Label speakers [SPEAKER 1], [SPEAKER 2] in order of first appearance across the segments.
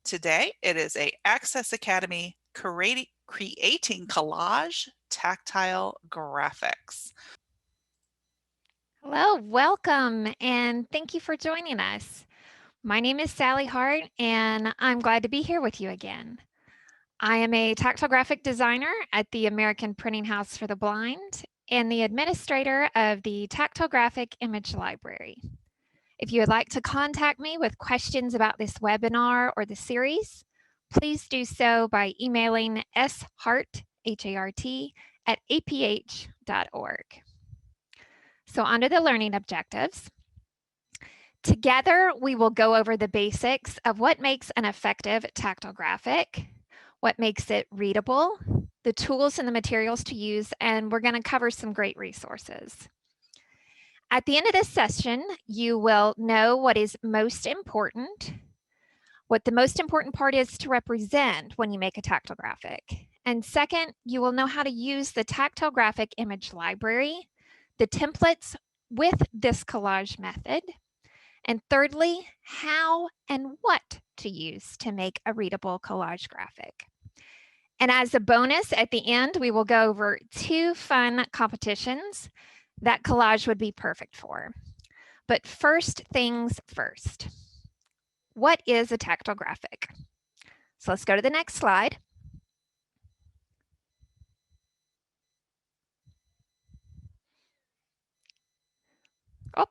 [SPEAKER 1] Today, it is a Access Academy creating collage tactile graphics.
[SPEAKER 2] Hello, welcome, and thank you for joining us. My name is Sally Hart, and I'm glad to be here with you again. I am a tactile graphic designer at the American Printing House for the Blind and the administrator of the Tactile Graphic Image Library. If you would like to contact me with questions about this webinar or the series, please do so by emailing shart, H-A-R-T, at aph.org. So under the learning objectives, together we will go over the basics of what makes an effective tactile graphic, what makes it readable, the tools and the materials to use, and we're going to cover some great resources. At the end of this session, you will know what is most important, what the most important part is to represent when you make a tactile graphic. And second, you will know how to use the tactile graphic image library, the templates with this collage method, and thirdly, how and what to use to make a readable collage graphic. And as a bonus, at the end, we will go over 2 fun competitions that collage would be perfect for. But first things first, what is a tactile graphic? So let's go to the next slide. Oh,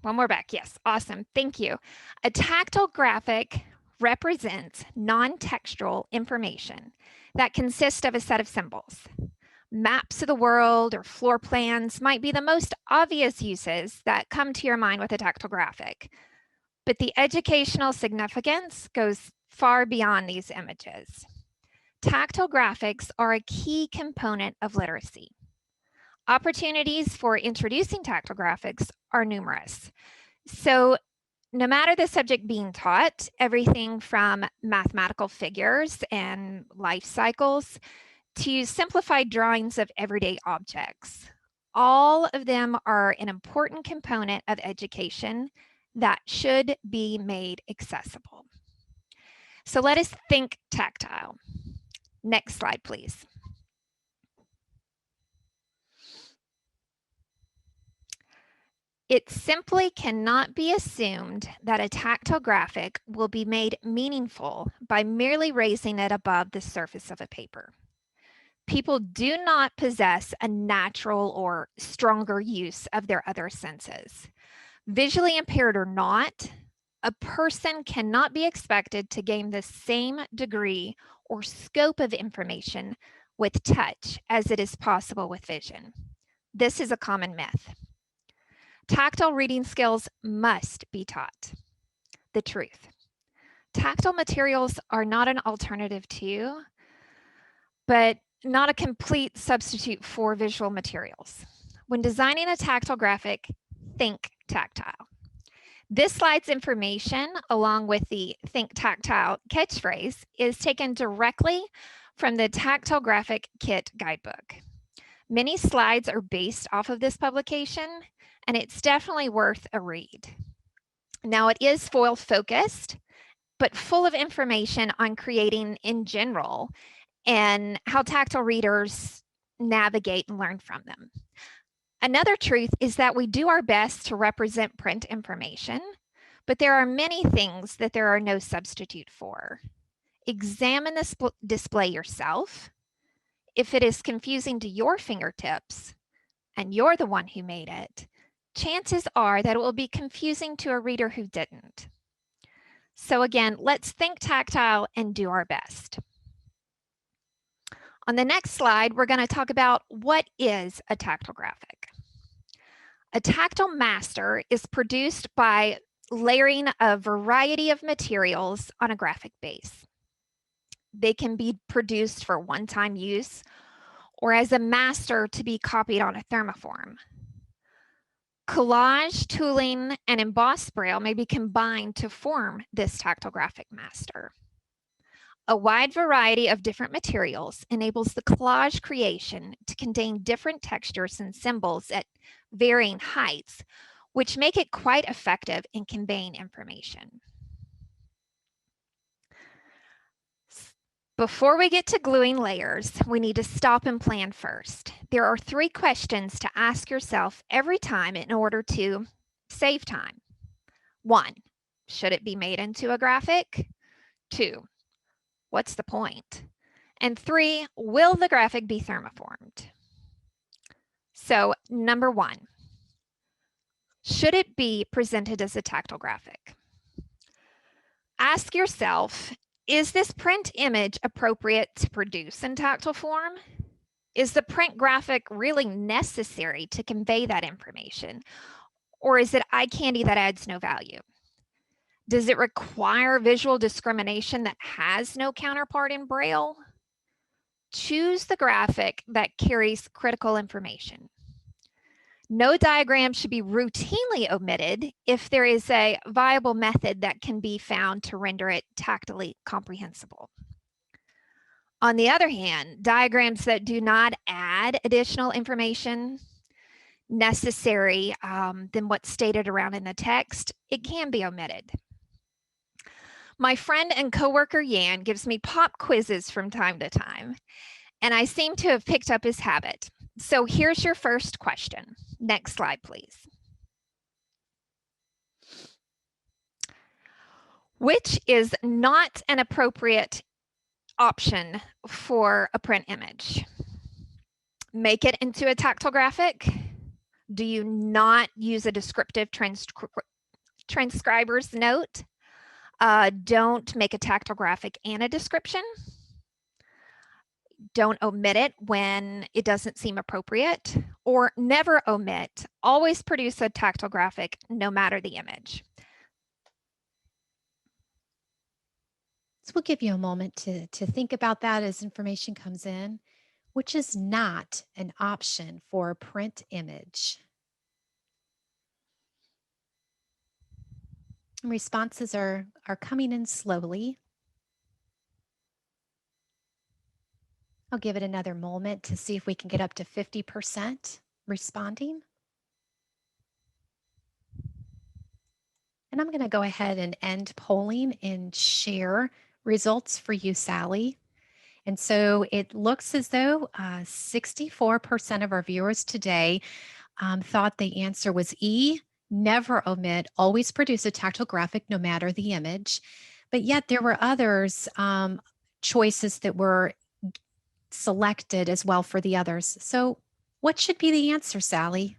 [SPEAKER 2] one more back. Yes, awesome. Thank you. A tactile graphic represents non-textual information that consists of a set of symbols. Maps of the world or floor plans might be the most obvious uses that come to your mind with a tactile graphic, but the educational significance goes far beyond these images. Tactile graphics are a key component of literacy. Opportunities for introducing tactile graphics are numerous. So no matter the subject being taught, everything from mathematical figures and life cycles to simplified drawings of everyday objects, all of them are an important component of education that should be made accessible. So let us think tactile. Next slide, please. It simply cannot be assumed that a tactile graphic will be made meaningful by merely raising it above the surface of a paper. People do not possess a natural or stronger use of their other senses. Visually impaired or not, a person cannot be expected to gain the same degree or scope of information with touch as it is possible with vision. This is a common myth. Tactile reading skills must be taught. The truth. Tactile materials are not an alternative to, but not a complete substitute for visual materials. When designing a tactile graphic, think tactile. This slide's information, along with the Think Tactile catchphrase, is taken directly from the Tactile Graphic Kit guidebook. Many slides are based off of this publication, and it's definitely worth a read. Now, it is foil focused, but full of information on creating in general and how tactile readers navigate and learn from them. Another truth is that we do our best to represent print information, but there are many things that there are no substitute for. Examine the display yourself. If it is confusing to your fingertips and you're the one who made it, chances are that it will be confusing to a reader who didn't. So again, let's think tactile and do our best. On the next slide, we're going to talk about what is a tactile graphic. A tactile master is produced by layering a variety of materials on a graphic base. They can be produced for one-time use or as a master to be copied on a thermoform. Collage, tooling, and embossed Braille may be combined to form this tactile graphic master. A wide variety of different materials enables the collage creation to contain different textures and symbols at varying heights, which make it quite effective in conveying information. Before we get to gluing layers, we need to stop and plan first. There are 3 questions to ask yourself every time in order to save time. 1, should it be made into a graphic? 2, what's the point? And 3, will the graphic be thermoformed? So, number 1, should it be presented as a tactile graphic? Ask yourself, is this print image appropriate to produce in tactile form? Is the print graphic really necessary to convey that information? Or is it eye candy that adds no value? Does it require visual discrimination that has no counterpart in Braille? Choose the graphic that carries critical information. No diagram should be routinely omitted if there is a viable method that can be found to render it tactily comprehensible. On the other hand, diagrams that do not add additional information necessary than what's stated around in the text, it can be omitted. My friend and coworker Yan gives me pop quizzes from time to time, and I seem to have picked up his habit. So here's your first question. Next slide, please. Which is not an appropriate option for a print image? Make it into a tactile graphic? Do you not use a descriptive transcribers note? Don't make a tactile graphic and a description. Don't omit it when it doesn't seem appropriate, or never omit. Always produce a tactile graphic no matter the image.
[SPEAKER 3] So we'll give you a moment to think about that as information comes in, which is not an option for a print image. And responses are coming in slowly. I'll give it another moment to see if we can get up to 50% responding. And I'm going to go ahead and end polling and share results for you, Sally. And so it looks as though 64% of our viewers today thought the answer was E, never omit, always produce a tactile graphic no matter the image. But yet there were others choices that were selected as well for the others. So what should be the answer, Sally?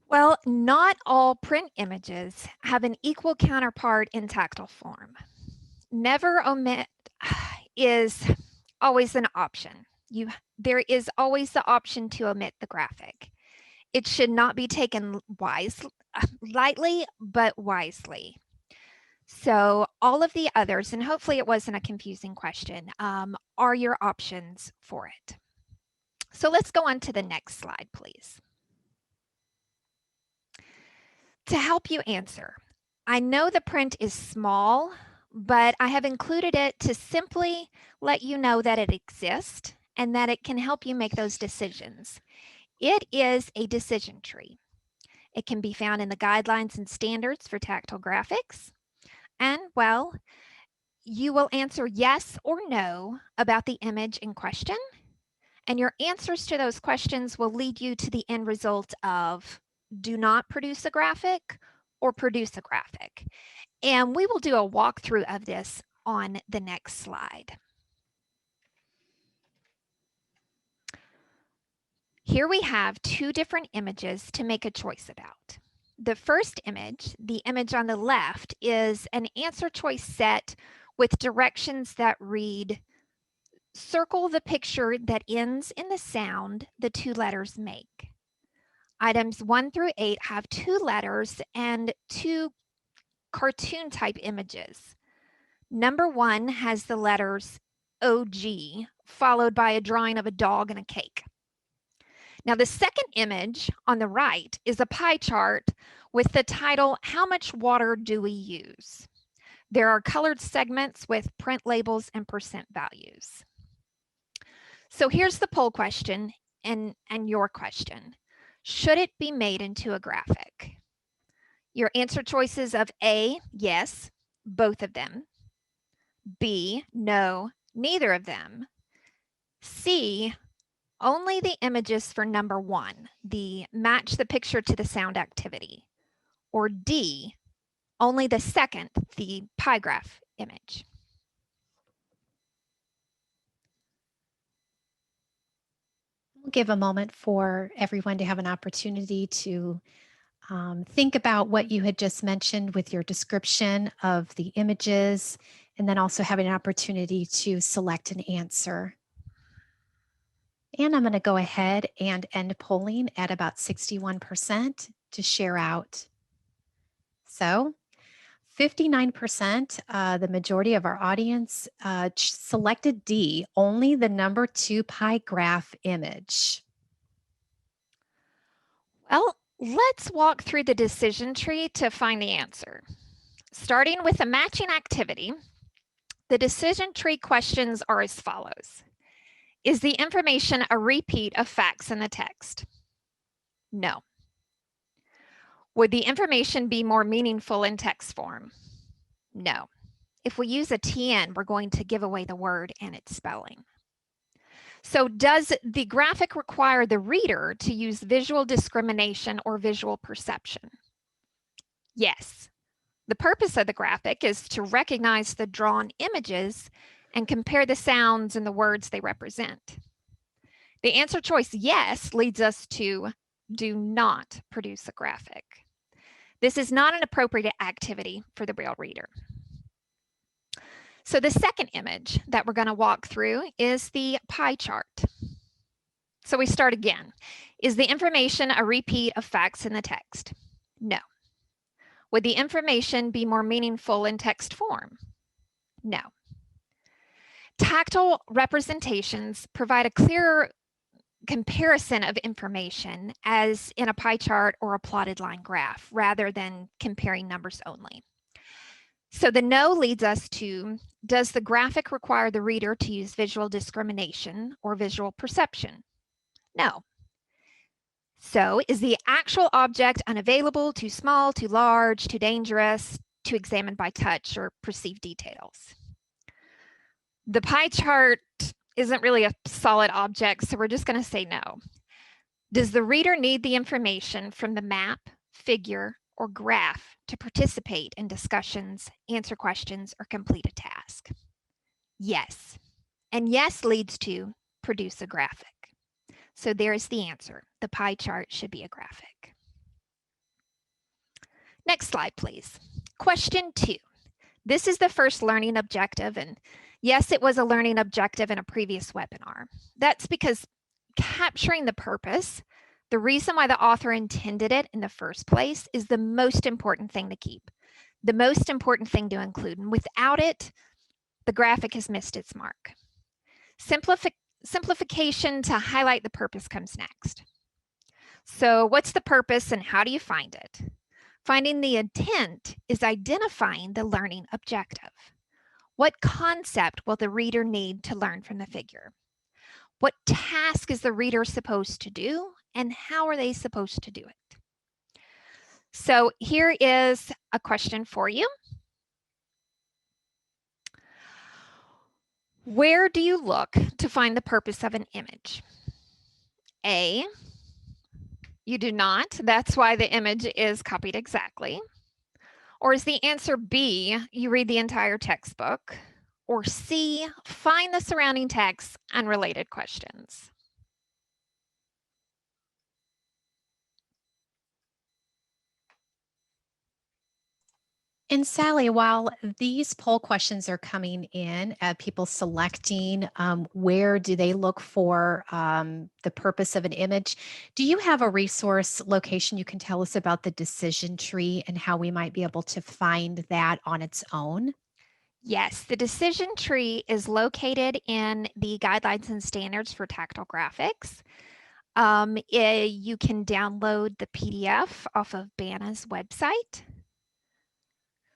[SPEAKER 2] Well, not all print images have an equal counterpart in tactile form. Never omit is always an option. There is always the option to omit the graphic. It should not be taken lightly, but wisely. So all of the others, and hopefully it wasn't a confusing question, are your options for it. So let's go on to the next slide, please. To help you answer, I know the print is small, but I have included it to simply let you know that it exists and that it can help you make those decisions. It is a decision tree. It can be found in the guidelines and standards for tactile graphics. And well, you will answer yes or no about the image in question. And your answers to those questions will lead you to the end result of do not produce a graphic or produce a graphic. And we will do a walkthrough of this on the next slide. Here we have 2 different images to make a choice about. The first image, the image on the left, is an answer choice set with directions that read, circle the picture that ends in the sound the 2 letters make. Items 1 through 8 have 2 letters and 2 cartoon type images. Number 1 has the letters OG, followed by a drawing of a dog and a cake. Now the second image on the right is a pie chart with the title, How Much Water Do We Use? There are colored segments with print labels and percent values. So here's the poll question and your question. Should it be made into a graphic? Your answer choices of A, yes, both of them. B, no, Neither of them. C, only the images for number 1, the match the picture to the sound activity. Or D, only the second, the pie graph image.
[SPEAKER 3] We'll give a moment for everyone to have an opportunity to think about what you had just mentioned with your description of the images, and then also having an opportunity to select an answer. And I'm going to go ahead and end polling at about 61% to share out. So 59%, the majority of our audience selected D, only the number 2 pie graph image.
[SPEAKER 2] Well, let's walk through the decision tree to find the answer. Starting with a matching activity, the decision tree questions are as follows. Is the information a repeat of facts in the text? No. Would the information be more meaningful in text form? No. If we use a TN, we're going to give away the word and its spelling. So does the graphic require the reader to use visual discrimination or visual perception? Yes. The purpose of the graphic is to recognize the drawn images and compare the sounds and the words they represent. The answer choice yes leads us to do not produce a graphic. This is not an appropriate activity for the Braille reader. So the second image that we're going to walk through is the pie chart. So we start again. Is the information a repeat of facts in the text? No. Would the information be more meaningful in text form? No. Tactile representations provide a clearer comparison of information as in a pie chart or a plotted line graph, rather than comparing numbers only. So the no leads us to, does the graphic require the reader to use visual discrimination or visual perception? No. So is the actual object unavailable, too small, too large, too dangerous to examine by touch or perceive details? The pie chart isn't really a solid object, so we're just going to say no. Does the reader need the information from the map, figure, or graph to participate in discussions, answer questions, or complete a task? Yes. And yes leads to produce a graphic. So there's the answer. The pie chart should be a graphic. Next slide, please. Question 2. This is the first learning objective, and yes, it was a learning objective in a previous webinar. That's because capturing the purpose, the reason why the author intended it in the first place, is the most important thing to keep, the most important thing to include, and without it, the graphic has missed its mark. Simplification to highlight the purpose comes next. So what's the purpose and how do you find it? Finding the intent is identifying the learning objective. What concept will the reader need to learn from the figure? What task is the reader supposed to do, and how are they supposed to do it? So here is a question for you. Where do you look to find the purpose of an image? A, you do not. That's why the image is copied exactly. Or is the answer B, you read the entire textbook? Or C, find the surrounding text and related questions?
[SPEAKER 3] And Sally, while these poll questions are coming in, people selecting where do they look for the purpose of an image, do you have a resource location you can tell us about the decision tree and how we might be able to find that on its own?
[SPEAKER 2] Yes, the decision tree is located in the Guidelines and Standards for Tactile Graphics. You can download the PDF off of BANA's website.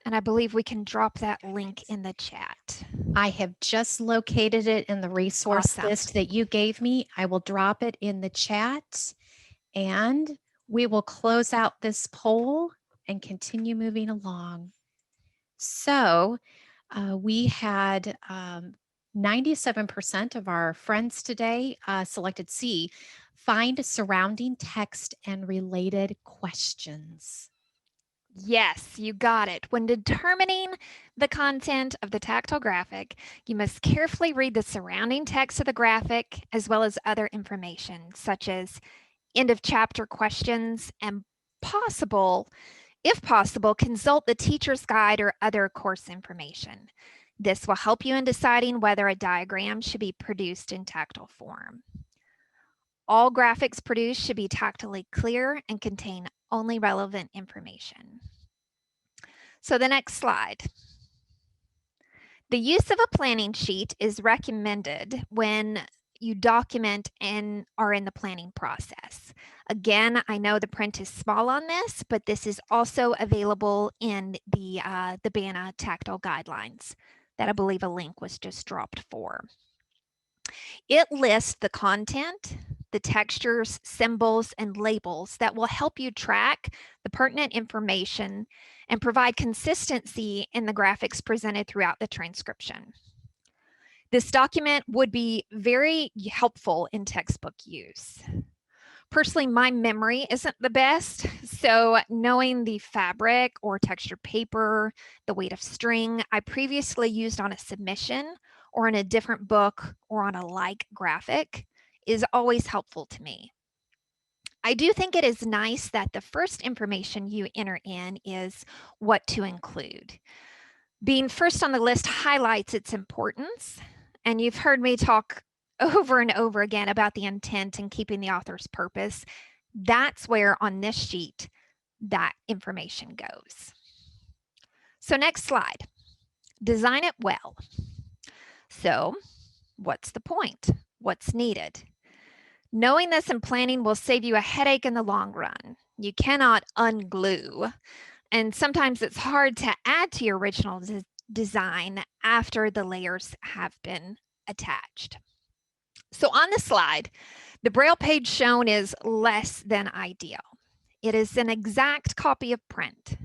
[SPEAKER 2] And I believe we can drop that link in the chat.
[SPEAKER 3] I have just located it in the resource list that you gave me. I will drop it in the chat and we will close out this poll and continue moving along. So we had 97% of our friends today selected C, find surrounding text and related questions.
[SPEAKER 2] Yes, you got it. When determining the content of the tactile graphic, you must carefully read the surrounding text of the graphic as well as other information, such as end of chapter questions and if possible, consult the teacher's guide or other course information. This will help you in deciding whether a diagram should be produced in tactile form. All graphics produced should be tactily clear and contain only relevant information. So the next slide. The use of a planning sheet is recommended when you document and are in the planning process. Again, I know the print is small on this, but this is also available in the BANA tactile guidelines that I believe a link was just dropped for. It lists the content, the textures, symbols, and labels that will help you track the pertinent information and provide consistency in the graphics presented throughout the transcription. This document would be very helpful in textbook use. Personally, my memory isn't the best, so knowing the fabric or textured paper, the weight of string I previously used on a submission or in a different book or on a like graphic is always helpful to me. I do think it is nice that the first information you enter in is what to include. Being first on the list highlights its importance, and you've heard me talk over and over again about the intent and keeping the author's purpose. That's where on this sheet that information goes. So next slide, design it well. So what's the point? What's needed? Knowing this in planning will save you a headache in the long run. You cannot unglue, and sometimes it's hard to add to your original design after the layers have been attached. So on the slide, the Braille page shown is less than ideal. It is an exact copy of print.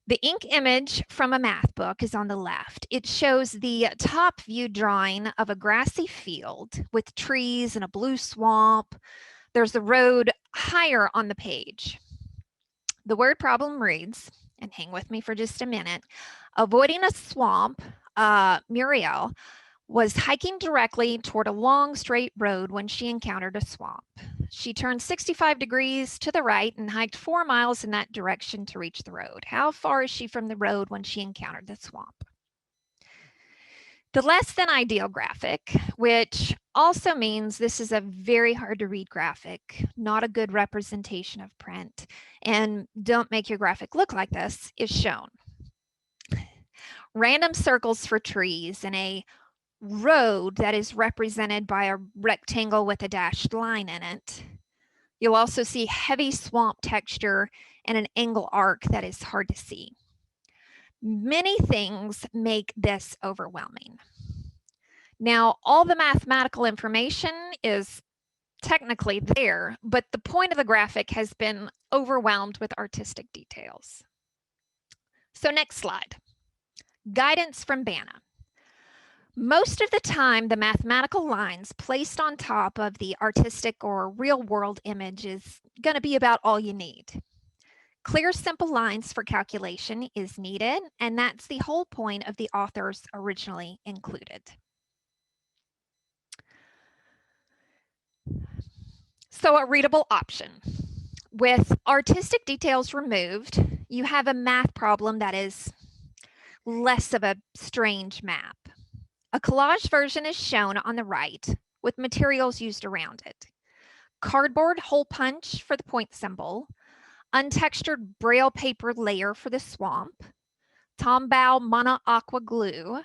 [SPEAKER 2] The ink image from a math book is on the left. It shows the top view drawing of a grassy field with trees and a blue swamp. There's the road higher on the page. The word problem reads, and hang with me for just a minute, avoiding a swamp, Muriel was hiking directly toward a long straight road when she encountered a swamp. She turned 65 degrees to the right and hiked 4 miles in that direction to reach the road. How far is she from the road when she encountered the swamp? The less than ideal graphic, which also means this is a very hard to read graphic, not a good representation of print, and don't make your graphic look like this, is shown. Random circles for trees and a road that is represented by a rectangle with a dashed line in it. You'll also see heavy swamp texture and an angle arc that is hard to see. Many things make this overwhelming. Now, all the mathematical information is technically there, but the point of the graphic has been overwhelmed with artistic details. So next slide, guidance from BANA. Most of the time, the mathematical lines placed on top of the artistic or real-world image is going to be about all you need. Clear, simple lines for calculation is needed, and that's the whole point of the authors originally included. So a readable option. With artistic details removed, you have a math problem that is less of a strange map. A collage version is shown on the right with materials used around it. Cardboard hole punch for the point symbol, untextured Braille paper layer for the swamp, Tombow Mono Aqua glue,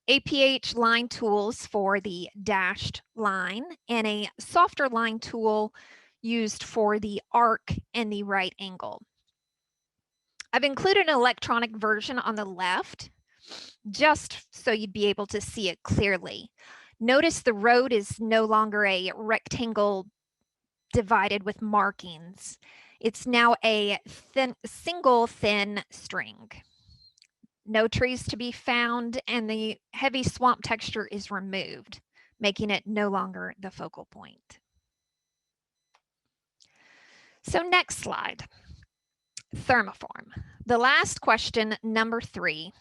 [SPEAKER 2] APH line tools for the dashed line, and a softer line tool used for the arc and the right angle. I've included an electronic version on the left, just so you'd be able to see it clearly. Notice the road is no longer a rectangle divided with markings. It's now a single thin string. no trees to be found, and the heavy swamp texture is removed, making it no longer the focal point. So next slide, Thermoform. The last question, number 3,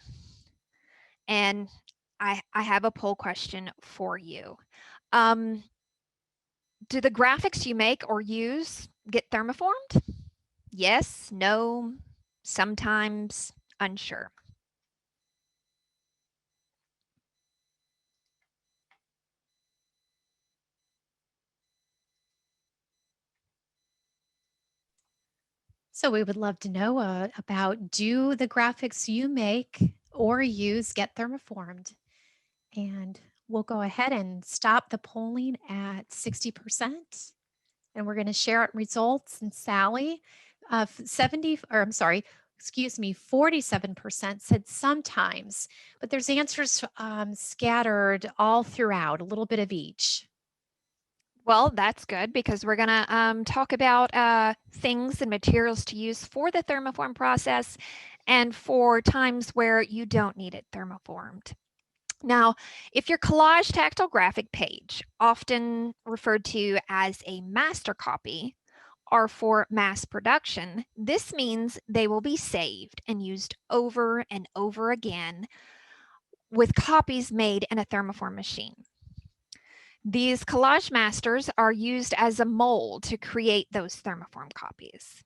[SPEAKER 2] and I have a poll question for you. Do the graphics you make or use get thermoformed? Yes, no, sometimes, unsure.
[SPEAKER 3] So we would love to know about, do the graphics you make or use get thermoformed? And we'll go ahead and stop the polling at 60%. And we're going to share out results. And Sally, 47% said sometimes, but there's answers scattered all throughout, a little bit of each.
[SPEAKER 2] Well, that's good, because we're going to talk about things and materials to use for the thermoform process and for times where you don't need it thermoformed. Now, if your Collage tactile graphic page, often referred to as a master copy, are for mass production, this means they will be saved and used over and over again with copies made in a thermoform machine. These Collage masters are used as a mold to create those thermoform copies.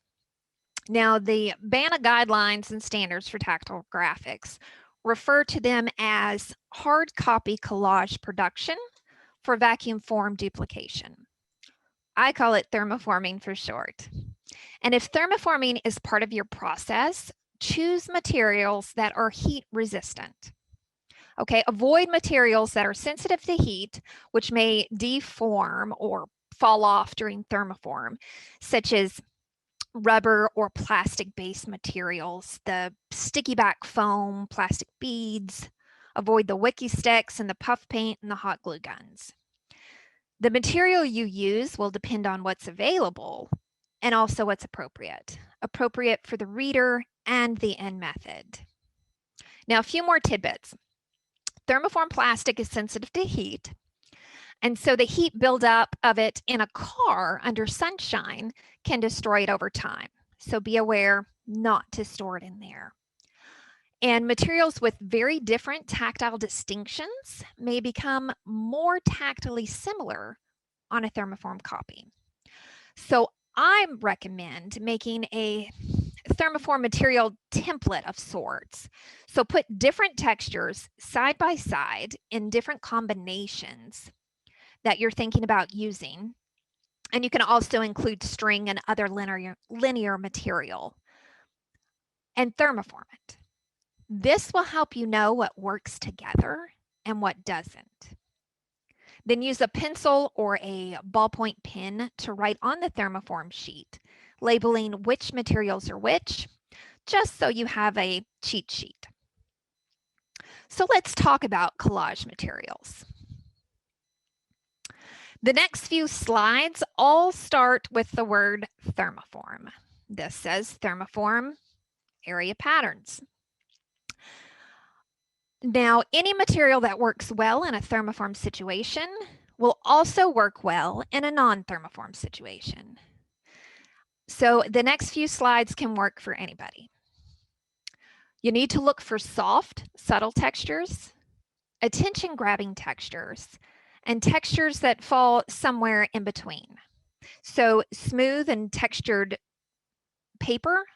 [SPEAKER 2] Now, the BANA guidelines and standards for tactile graphics refer to them as hard copy collage production for vacuum form duplication. I call it thermoforming for short. And if thermoforming is part of your process, choose materials that are heat resistant. Okay, avoid materials that are sensitive to heat, which may deform or fall off during thermoform, such as rubber or plastic-based materials, the sticky back foam, plastic beads. Avoid the wiki sticks and the puff paint and the hot glue guns. The material you use will depend on what's available and also what's appropriate for the reader and the end method. Now, a few more tidbits. Thermoform plastic is sensitive to heat, and so the heat buildup of it in a car under sunshine can destroy it over time. So be aware not to store it in there. And materials with very different tactile distinctions may become more tactilely similar on a thermoform copy. So I recommend making a thermoform material template of sorts. So put different textures side by side in different combinations that you're thinking about using. And you can also include string and other linear material and thermoform it. This will help you know what works together and what doesn't. Then use a pencil or a ballpoint pen to write on the thermoform sheet, labeling which materials are which, just so you have a cheat sheet. So let's talk about collage materials. The next few slides all start with the word thermoform. This says thermoform area patterns. Now, any material that works well in a thermoform situation will also work well in a non-thermoform situation. So the next few slides can work for anybody. You need to look for soft, subtle textures, attention-grabbing textures, and textures that fall somewhere in between. So smooth and textured paper,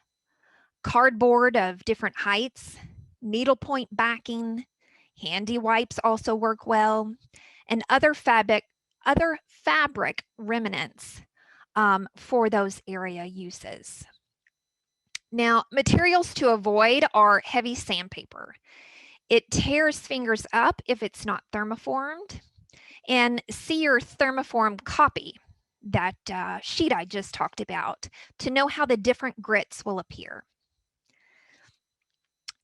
[SPEAKER 2] cardboard of different heights, needlepoint backing, handy wipes also work well, and other fabric remnants for those area uses. Now, materials to avoid are heavy sandpaper. It tears fingers up if it's not thermoformed. And see your thermoform copy, that sheet I just talked about, to know how the different grits will appear.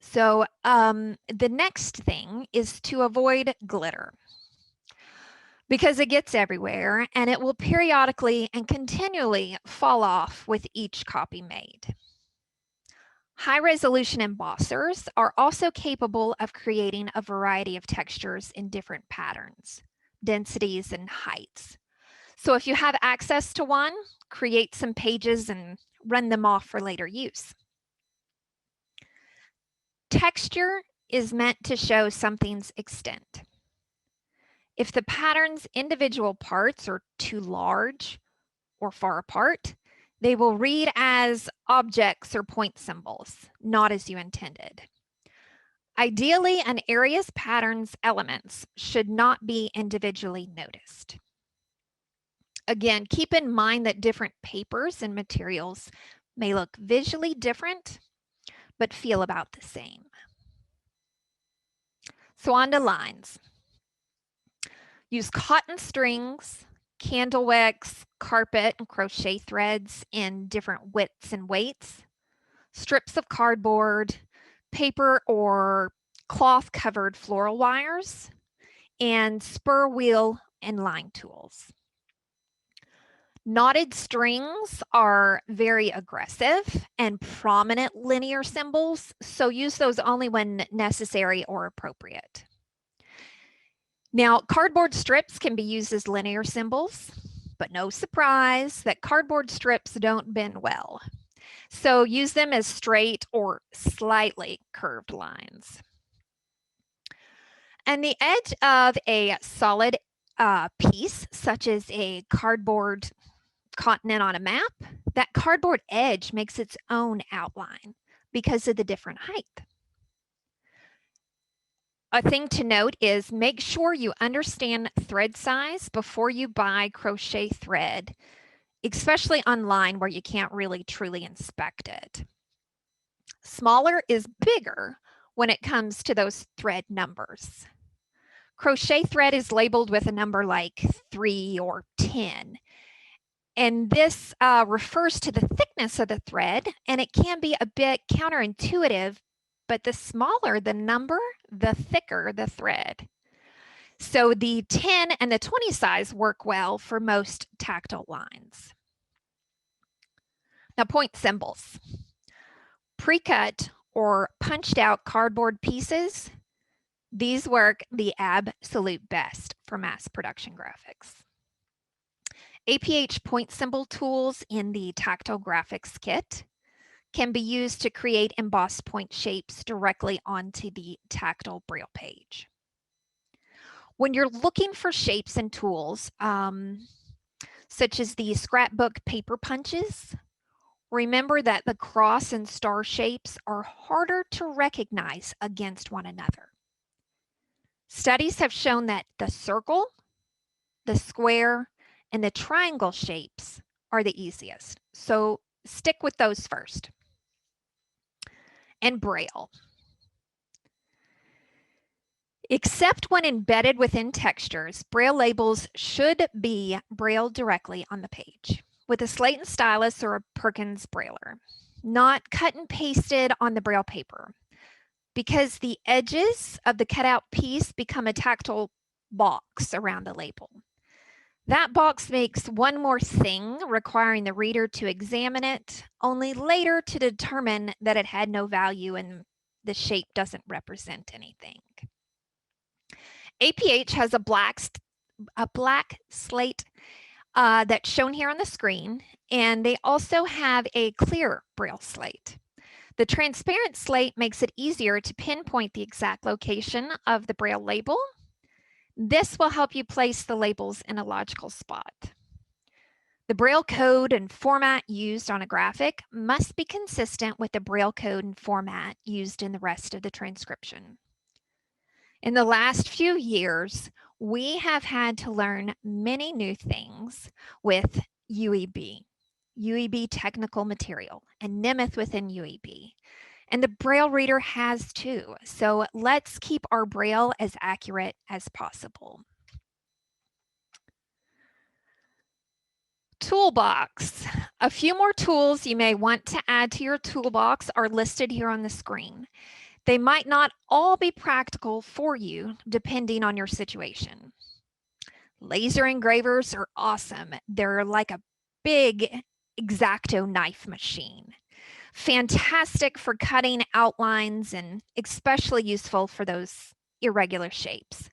[SPEAKER 2] So the next thing is to avoid glitter, because it gets everywhere and it will periodically and continually fall off with each copy made. High-resolution embossers are also capable of creating a variety of textures in different patterns, densities, and heights. So if you have access to one, create some pages and run them off for later use. Texture is meant to show something's extent. If the pattern's individual parts are too large or far apart, they will read as objects or point symbols, not as you intended. Ideally, an area's pattern's elements should not be individually noticed. Again, keep in mind that different papers and materials may look visually different, but feel about the same. So on to lines. Use cotton strings, candle wicks, carpet, and crochet threads in different widths and weights, strips of cardboard, paper or cloth covered floral wires, and spur wheel and line tools. Knotted strings are very aggressive and prominent linear symbols, so use those only when necessary or appropriate. Now, cardboard strips can be used as linear symbols, but no surprise that cardboard strips don't bend well. So use them as straight or slightly curved lines. And the edge of a solid piece, such as a cardboard continent on a map, that cardboard edge makes its own outline because of the different height. A thing to note is make sure you understand thread size before you buy crochet thread, especially online where you can't really truly inspect it. Smaller is bigger when it comes to those thread numbers. Crochet thread is labeled with a number like 3 or 10. And this refers to the thickness of the thread, and it can be a bit counterintuitive, but the smaller the number, the thicker the thread. So the 10 and the 20 size work well for most tactile lines. Now, point symbols. Pre-cut or punched out cardboard pieces, these work the absolute best for mass production graphics. APH point symbol tools in the Tactile Graphics Kit can be used to create embossed point shapes directly onto the tactile Braille page. When you're looking for shapes and tools, such as the scrapbook paper punches, remember that the cross and star shapes are harder to recognize against one another. Studies have shown that the circle, the square, and the triangle shapes are the easiest. So stick with those first. And Braille. Except when embedded within textures, Braille labels should be Braille directly on the page with a slate and stylus or a Perkins Brailler, not cut and pasted on the Braille paper, because the edges of the cutout piece become a tactile box around the label. That box makes one more thing, requiring the reader to examine it, only later to determine that it had no value and the shape doesn't represent anything. APH has a black slate that's shown here on the screen, and they also have a clear Braille slate. The transparent slate makes it easier to pinpoint the exact location of the Braille label. This will help you place the labels in a logical spot. The Braille code and format used on a graphic must be consistent with the Braille code and format used in the rest of the transcription. In the last few years, we have had to learn many new things with UEB technical material, and Nemeth within UEB. And the Braille reader has too. So let's keep our Braille as accurate as possible. Toolbox. A few more tools you may want to add to your toolbox are listed here on the screen. They might not all be practical for you depending on your situation. Laser engravers are awesome. They're like a big X-Acto knife machine. Fantastic for cutting outlines and especially useful for those irregular shapes.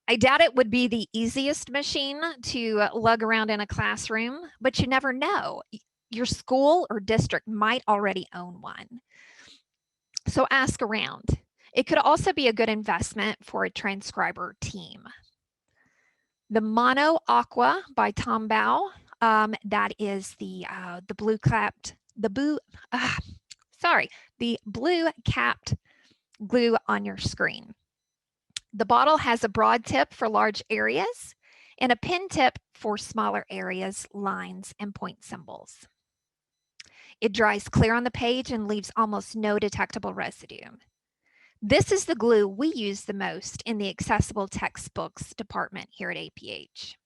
[SPEAKER 2] I doubt it would be the easiest machine to lug around in a classroom, but you never know. Your school or district might already own one. So ask around. It could also be a good investment for a transcriber team. The Mono Aqua by Tom Bow, that is the blue capped glue on your screen. The bottle has a broad tip for large areas and a pin tip for smaller areas, lines, and point symbols. It dries clear on the page and leaves almost no detectable residue. This is the glue we use the most in the accessible textbooks department here at APH.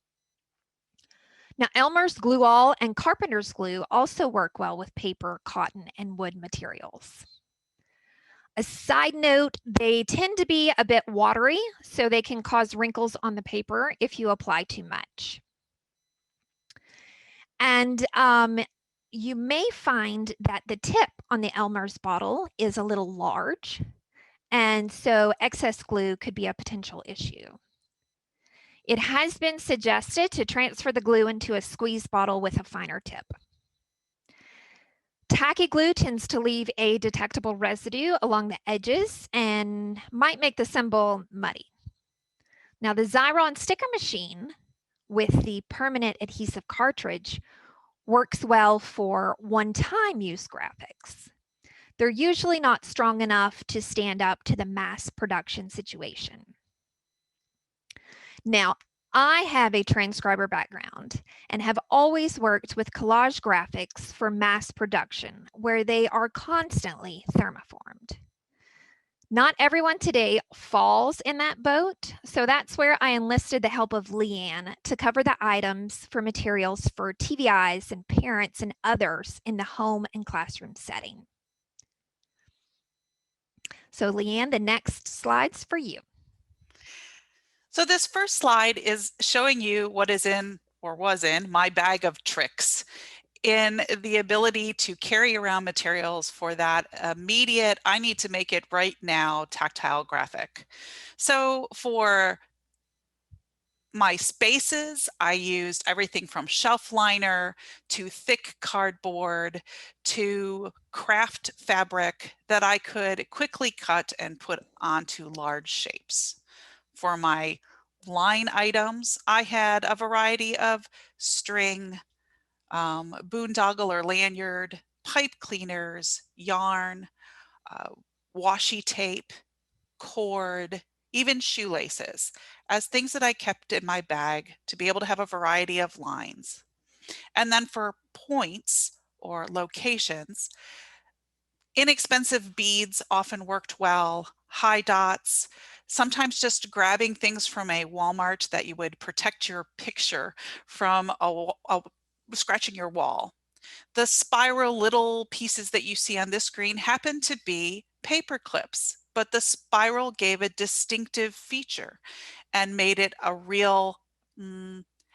[SPEAKER 2] Now, Elmer's Glue All and Carpenter's Glue also work well with paper, cotton, and wood materials. A side note, they tend to be a bit watery, so they can cause wrinkles on the paper if you apply too much. And you may find that the tip on the Elmer's bottle is a little large, and so excess glue could be a potential issue. It has been suggested to transfer the glue into a squeeze bottle with a finer tip. Tacky glue tends to leave a detectable residue along the edges and might make the symbol muddy. Now, the Xyron sticker machine with the permanent adhesive cartridge works well for one-time use graphics. They're usually not strong enough to stand up to the mass production situation. Now, I have a transcriber background and have always worked with collage graphics for mass production, where they are constantly thermoformed. Not everyone today falls in that boat, so that's where I enlisted the help of Leanne to cover the items for materials for TVIs and parents and others in the home and classroom setting. So Leanne, the next slide's for you.
[SPEAKER 1] So this first slide is showing you what is in or was in my bag of tricks in the ability to carry around materials for that immediate, I need to make it right now tactile graphic. So for my spaces, I used everything from shelf liner to thick cardboard to craft fabric that I could quickly cut and put onto large shapes. For my line items, I had a variety of string, boondoggle or lanyard, pipe cleaners, yarn, washi tape, cord, even shoelaces, as things that I kept in my bag to be able to have a variety of lines. And then for points or locations, inexpensive beads often worked well, high dots, sometimes just grabbing things from a Walmart that you would protect your picture from scratching your wall. The spiral little pieces that you see on this screen happen to be paper clips, but the spiral gave a distinctive feature and made it a real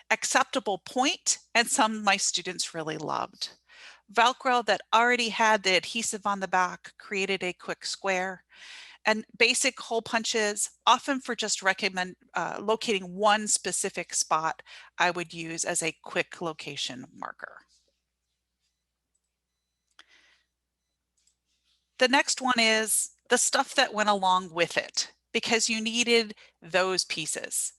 [SPEAKER 1] acceptable point, and some of my students really loved. Velcro that already had the adhesive on the back created a quick square, and basic hole punches, often for just locating one specific spot, I would use as a quick location marker. The next one is the stuff that went along with it, because you needed those pieces.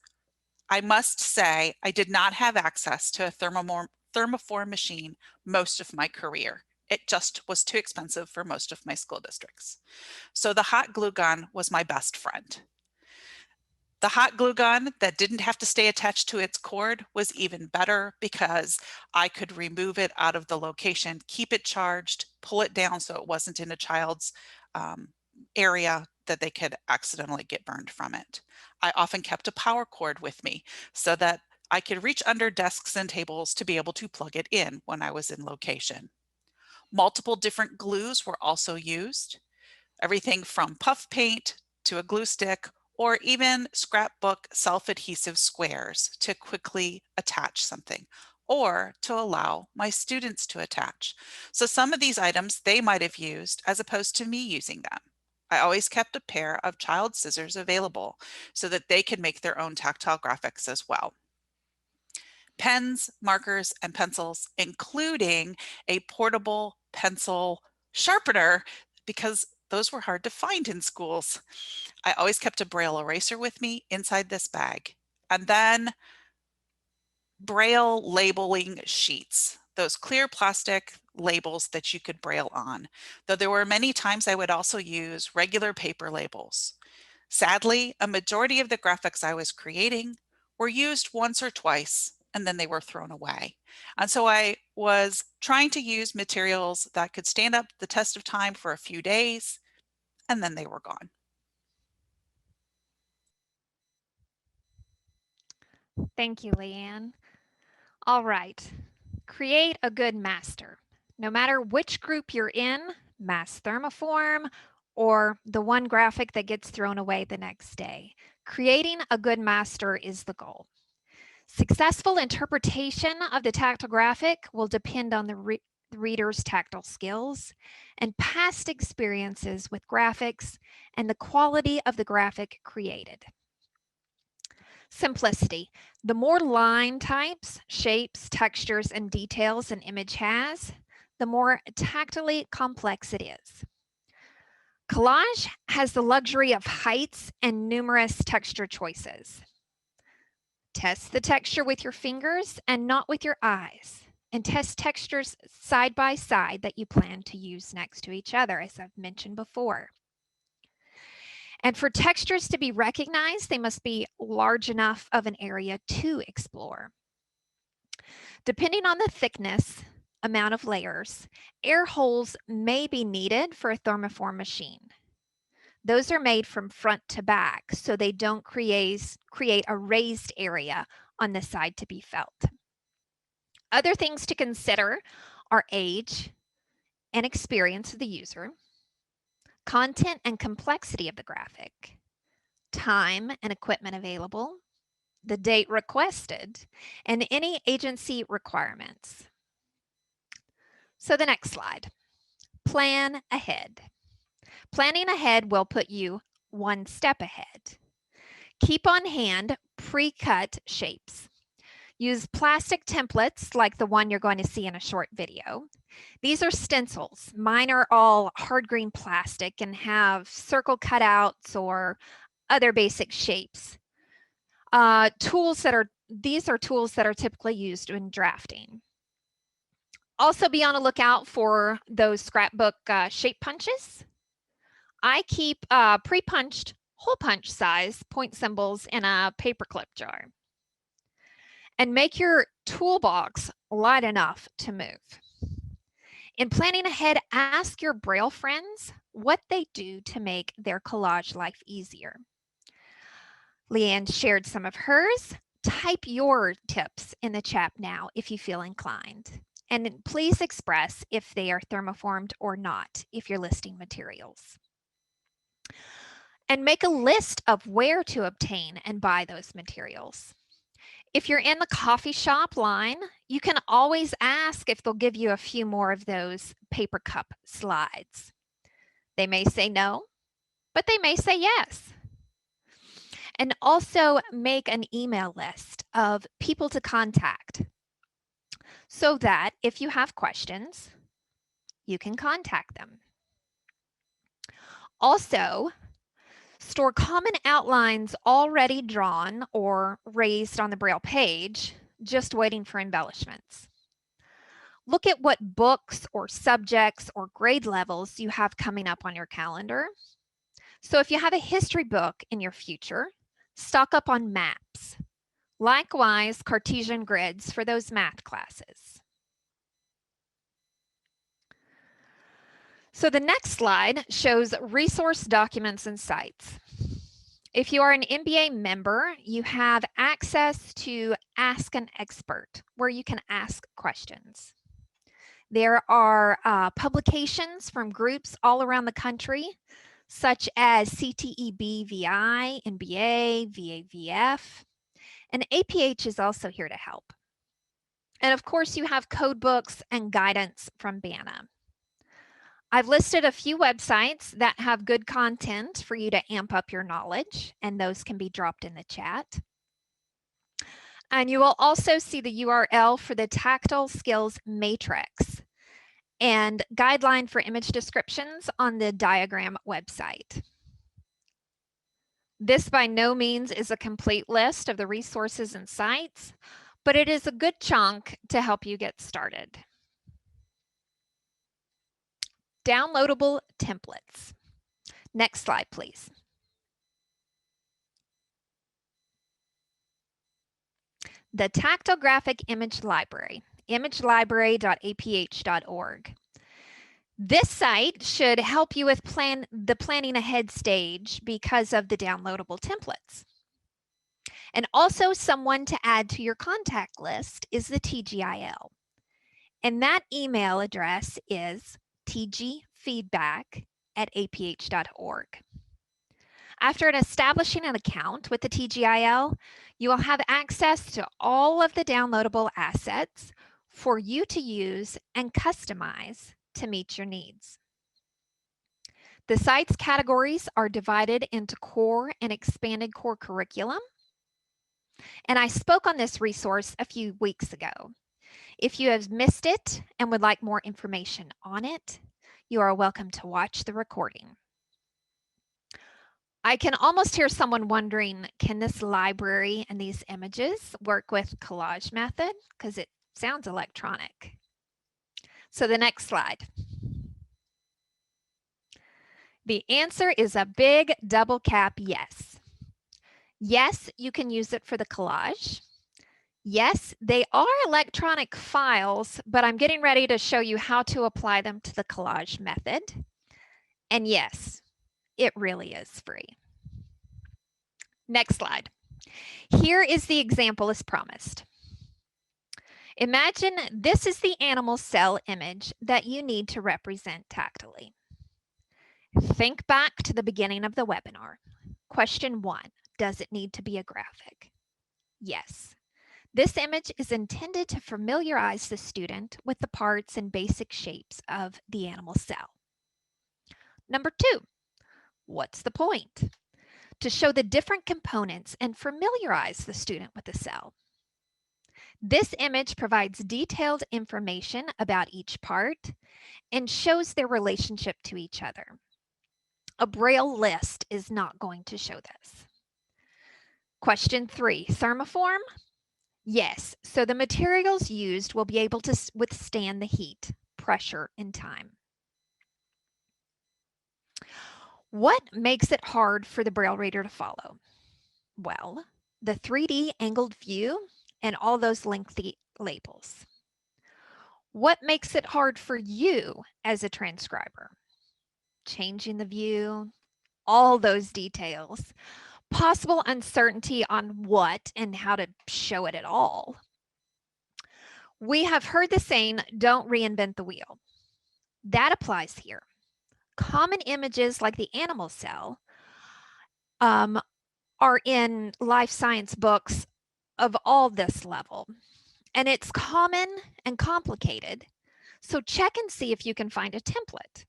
[SPEAKER 1] I must say, I did not have access to a thermoform machine most of my career. It just was too expensive for most of my school districts. So the hot glue gun was my best friend. The hot glue gun that didn't have to stay attached to its cord was even better because I could remove it out of the location, keep it charged, pull it down so it wasn't in a child's area that they could accidentally get burned from it. I often kept a power cord with me so that I could reach under desks and tables to be able to plug it in when I was in location. Multiple different glues were also used, everything from puff paint to a glue stick, or even scrapbook self-adhesive squares to quickly attach something, or to allow my students to attach. So some of these items they might have used as opposed to me using them. I always kept a pair of child scissors available so that they could make their own tactile graphics as well. Pens, markers, and pencils, including a portable pencil sharpener, because those were hard to find in schools. I always kept a Braille eraser with me inside this bag. And then Braille labeling sheets, those clear plastic labels that you could Braille on, though there were many times I would also use regular paper labels. Sadly, a majority of the graphics I was creating were used once or twice and then they were thrown away. And so I was trying to use materials that could stand up the test of time for a few days and then they were gone.
[SPEAKER 2] Thank you, Leanne. All right, create a good master. No matter which group you're in, mass thermoform, or the one graphic that gets thrown away the next day, creating a good master is the goal. Successful interpretation of the tactile graphic will depend on the reader's tactile skills and past experiences with graphics and the quality of the graphic created. Simplicity. The more line types, shapes, textures, and details an image has, the more tactily complex it is. Collage has the luxury of heights and numerous texture choices. Test the texture with your fingers and not with your eyes, and test textures side by side that you plan to use next to each other, as I've mentioned before. And for textures to be recognized, they must be large enough of an area to explore. Depending on the thickness, amount of layers, air holes may be needed for a thermoform machine. Those are made from front to back, so they don't create a raised area on the side to be felt. Other things to consider are age and experience of the user, content and complexity of the graphic, time and equipment available, the date requested, and any agency requirements. So the next slide, plan ahead. Planning ahead will put you one step ahead. Keep on hand pre-cut shapes. Use plastic templates like the one you're going to see in a short video. These are stencils. Mine are all hard green plastic and have circle cutouts or other basic shapes. These are tools that are typically used in drafting. Also be on the lookout for those scrapbook shape punches. I keep pre-punched hole punch size point symbols in a paperclip jar. And make your toolbox light enough to move. In planning ahead, ask your Braille friends what they do to make their collage life easier. Leanne shared some of hers. Type your tips in the chat now if you feel inclined. And please express if they are thermoformed or not if you're listing materials. And make a list of where to obtain and buy those materials. If you're in the coffee shop line, you can always ask if they'll give you a few more of those paper cup slides. They may say no, but they may say yes. And also make an email list of people to contact so that if you have questions, you can contact them. Also, store common outlines already drawn or raised on the Braille page, just waiting for embellishments. Look at what books or subjects or grade levels you have coming up on your calendar. So if you have a history book in your future, stock up on maps. Likewise, Cartesian grids for those math classes. So the next slide shows resource documents and sites. If you are an MBA member, you have access to Ask an Expert, where you can ask questions. There are publications from groups all around the country, such as CTEB-VI, NBA, VAVF, and APH is also here to help. And of course, you have code books and guidance from BANA. I've listed a few websites that have good content for you to amp up your knowledge, and those can be dropped in the chat. And you will also see the URL for the Tactile Skills Matrix and guideline for image descriptions on the diagram website. This by no means is a complete list of the resources and sites, but it is a good chunk to help you get started. Downloadable templates. Next slide, please. The Tactile Graphic Image Library, imagelibrary.aph.org. This site should help you with the planning ahead stage because of the downloadable templates. And also someone to add to your contact list is the TGIL. And that email address is tgfeedback@aph.org. After establishing an account with the TGIL, you will have access to all of the downloadable assets for you to use and customize to meet your needs. The site's categories are divided into core and expanded core curriculum. And I spoke on this resource a few weeks ago. If you have missed it and would like more information on it, you are welcome to watch the recording. I can almost hear someone wondering, can this library and these images work with collage method? Because it sounds electronic. So the next slide. The answer is a big double cap yes. Yes, you can use it for the collage. Yes, they are electronic files, but I'm getting ready to show you how to apply them to the collage method. And yes, it really is free. Next slide. Here is the example as promised. Imagine this is the animal cell image that you need to represent tactily. Think back to the beginning of the webinar. Question 1, does it need to be a graphic? Yes. This image is intended to familiarize the student with the parts and basic shapes of the animal cell. Number 2, what's the point? To show the different components and familiarize the student with the cell. This image provides detailed information about each part and shows their relationship to each other. A Braille list is not going to show this. Question 3, thermoform? Yes, so the materials used will be able to withstand the heat, pressure, and time. What makes it hard for the Braille reader to follow? Well, the 3D angled view and all those lengthy labels. What makes it hard for you as a transcriber? Changing the view, all those details, possible uncertainty on what and how to show it at all. We have heard the saying, don't reinvent the wheel. That applies here. Common images like the animal cell are in life science books of all this level. And it's common and complicated. So check and see if you can find a template.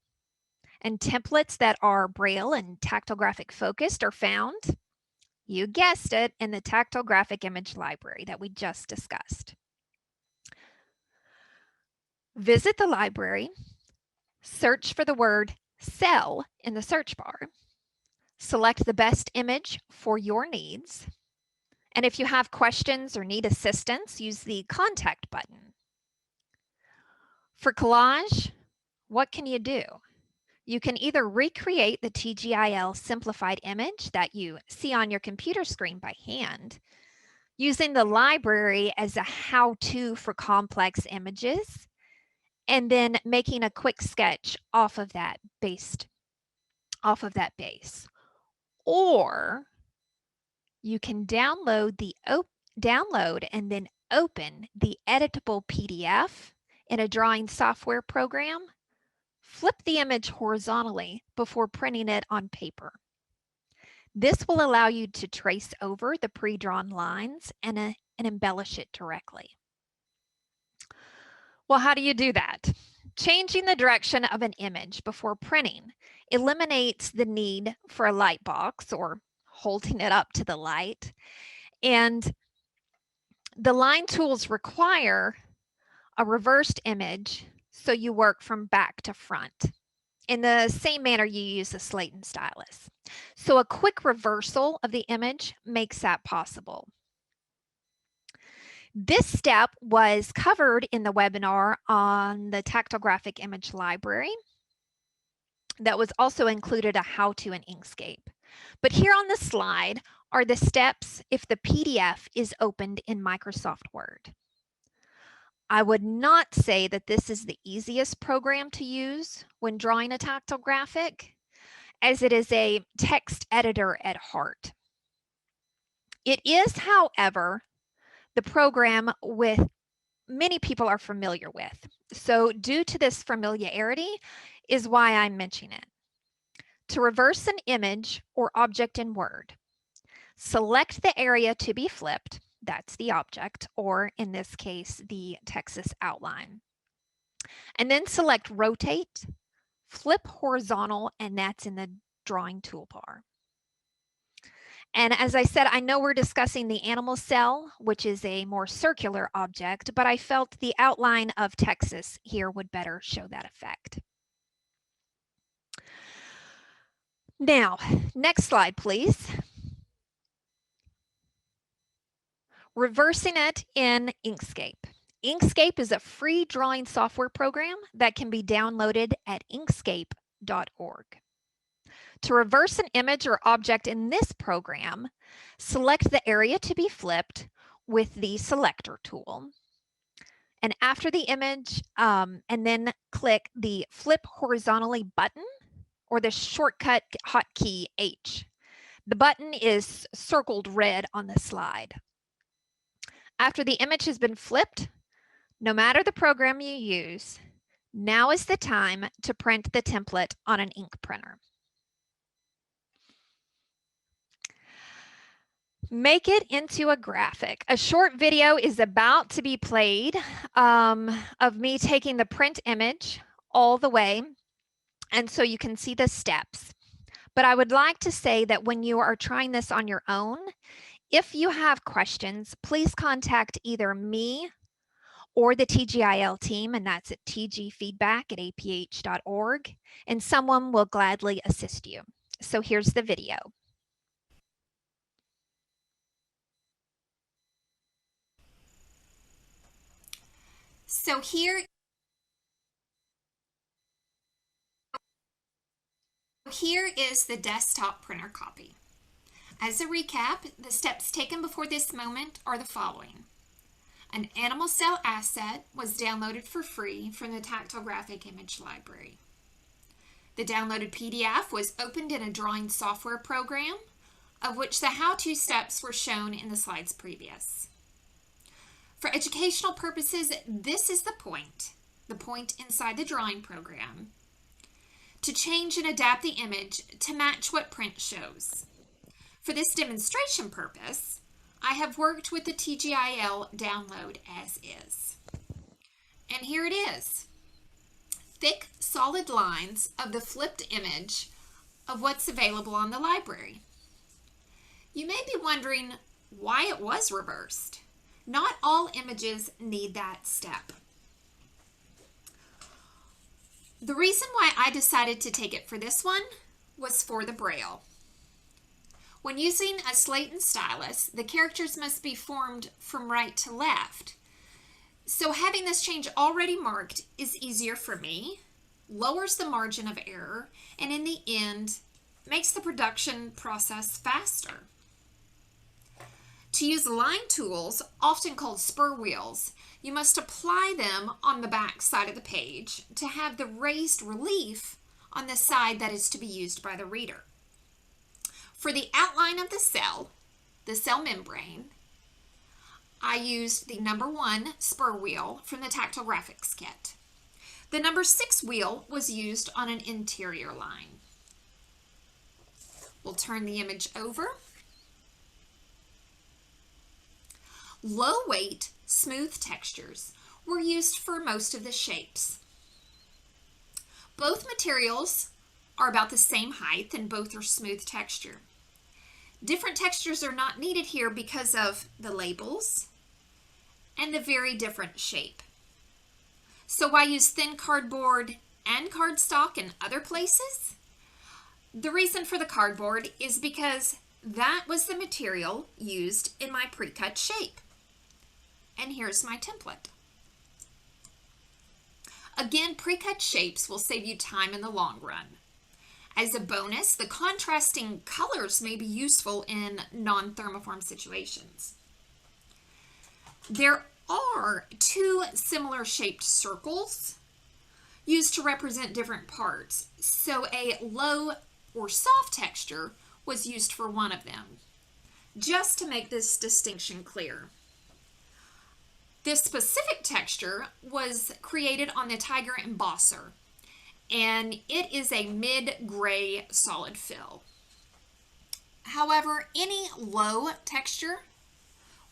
[SPEAKER 2] And templates that are Braille and tactile graphic focused are found, you guessed it, in the Tactile Graphic Image Library that we just discussed. Visit the library, search for the word cell in the search bar, select the best image for your needs, and if you have questions or need assistance, use the contact button. For collage, what can you do? You can either recreate the TGIL simplified image that you see on your computer screen by hand, using the library as a how-to for complex images, and then making a quick sketch off of that base. Or you can download and then open the editable PDF in a drawing software program, flip the image horizontally before printing it on paper. This will allow you to trace over the pre-drawn lines and embellish it directly. Well, how do you do that? Changing the direction of an image before printing eliminates the need for a light box or holding it up to the light. And the line tools require a reversed image, so you work from back to front in the same manner you use a slate and stylus. So a quick reversal of the image makes that possible. This step was covered in the webinar on the Tactile Graphic Image Library that was also included a how-to in Inkscape. But here on the slide are the steps if the PDF is opened in Microsoft Word. I would not say that this is the easiest program to use when drawing a tactile graphic, as it is a text editor at heart. It is, however, the program with many people are familiar with. So due to this familiarity is why I'm mentioning it. To reverse an image or object in Word, select the area to be flipped, that's the object, or in this case, the Texas outline. And then select rotate, flip horizontal, and that's in the drawing toolbar. And as I said, I know we're discussing the animal cell, which is a more circular object, but I felt the outline of Texas here would better show that effect. Now, next slide, please. Reversing it in Inkscape. Inkscape is a free drawing software program that can be downloaded at inkscape.org. To reverse an image or object in this program, select the area to be flipped with the selector tool. And after the image, and then click the flip horizontally button or the shortcut hotkey H. The button is circled red on the slide. After the image has been flipped, no matter the program you use, now is the time to print the template on an ink printer. Make it into a graphic. A short video is about to be played of me taking the print image all the way, and so you can see the steps. But I would like to say that when you are trying this on your own, if you have questions, please contact either me or the TGIL team, and that's at tgfeedback@aph.org, and someone will gladly assist you. So here's the video.
[SPEAKER 4] So here is the desktop printer copy. As a recap, the steps taken before this moment are the following. An animal cell asset was downloaded for free from the Tactile Graphic Image Library. The downloaded PDF was opened in a drawing software program, of which the how-to steps were shown in the slides previous. For educational purposes, this is the point inside the drawing program, to change and adapt the image to match what print shows. For this demonstration purpose, I have worked with the TGIL download as is. And here it is. Thick, solid lines of the flipped image of what's available on the library. You may be wondering why it was reversed. Not all images need that step. The reason why I decided to take it for this one was for the Braille. When using a slate and stylus, the characters must be formed from right to left. So having this change already marked is easier for me, lowers the margin of error, and in the end, makes the production process faster. To use line tools, often called spur wheels, you must apply them on the back side of the page to have the raised relief on the side that is to be used by the reader. For the outline of the cell membrane, I used the number 1 spur wheel from the Tactile Graphics kit. The number 6 wheel was used on an interior line. We'll turn the image over. Low weight, smooth textures were used for most of the shapes. Both materials are about the same height and both are smooth texture. Different textures are not needed here because of the labels and the very different shape. So why use thin cardboard and cardstock in other places? The reason for the cardboard is because that was the material used in my pre-cut shape. And here's my template. Again, pre-cut shapes will save you time in the long run. As a bonus, the contrasting colors may be useful in non-thermoform situations. There are two similar shaped circles used to represent different parts, so a low or soft texture was used for one of them, just to make this distinction clear. This specific texture was created on the Tiger Embosser, and it is a mid-gray solid fill. However, any low texture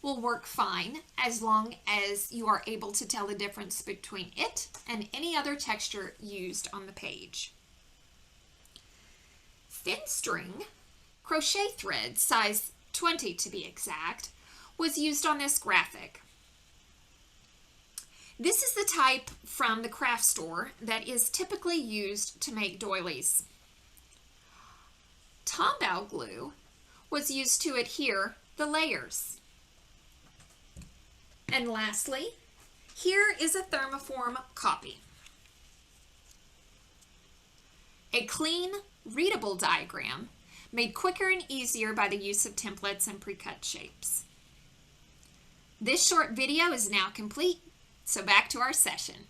[SPEAKER 4] will work fine as long as you are able to tell the difference between it and any other texture used on the page. Thin string, crochet thread, size 20 to be exact, was used on this graphic. This is the type from the craft store that is typically used to make doilies. Tombow glue was used to adhere the layers. And lastly, here is a thermoform copy. A clean, readable diagram made quicker and easier by the use of templates and pre-cut shapes. This short video is now complete, so back to our session.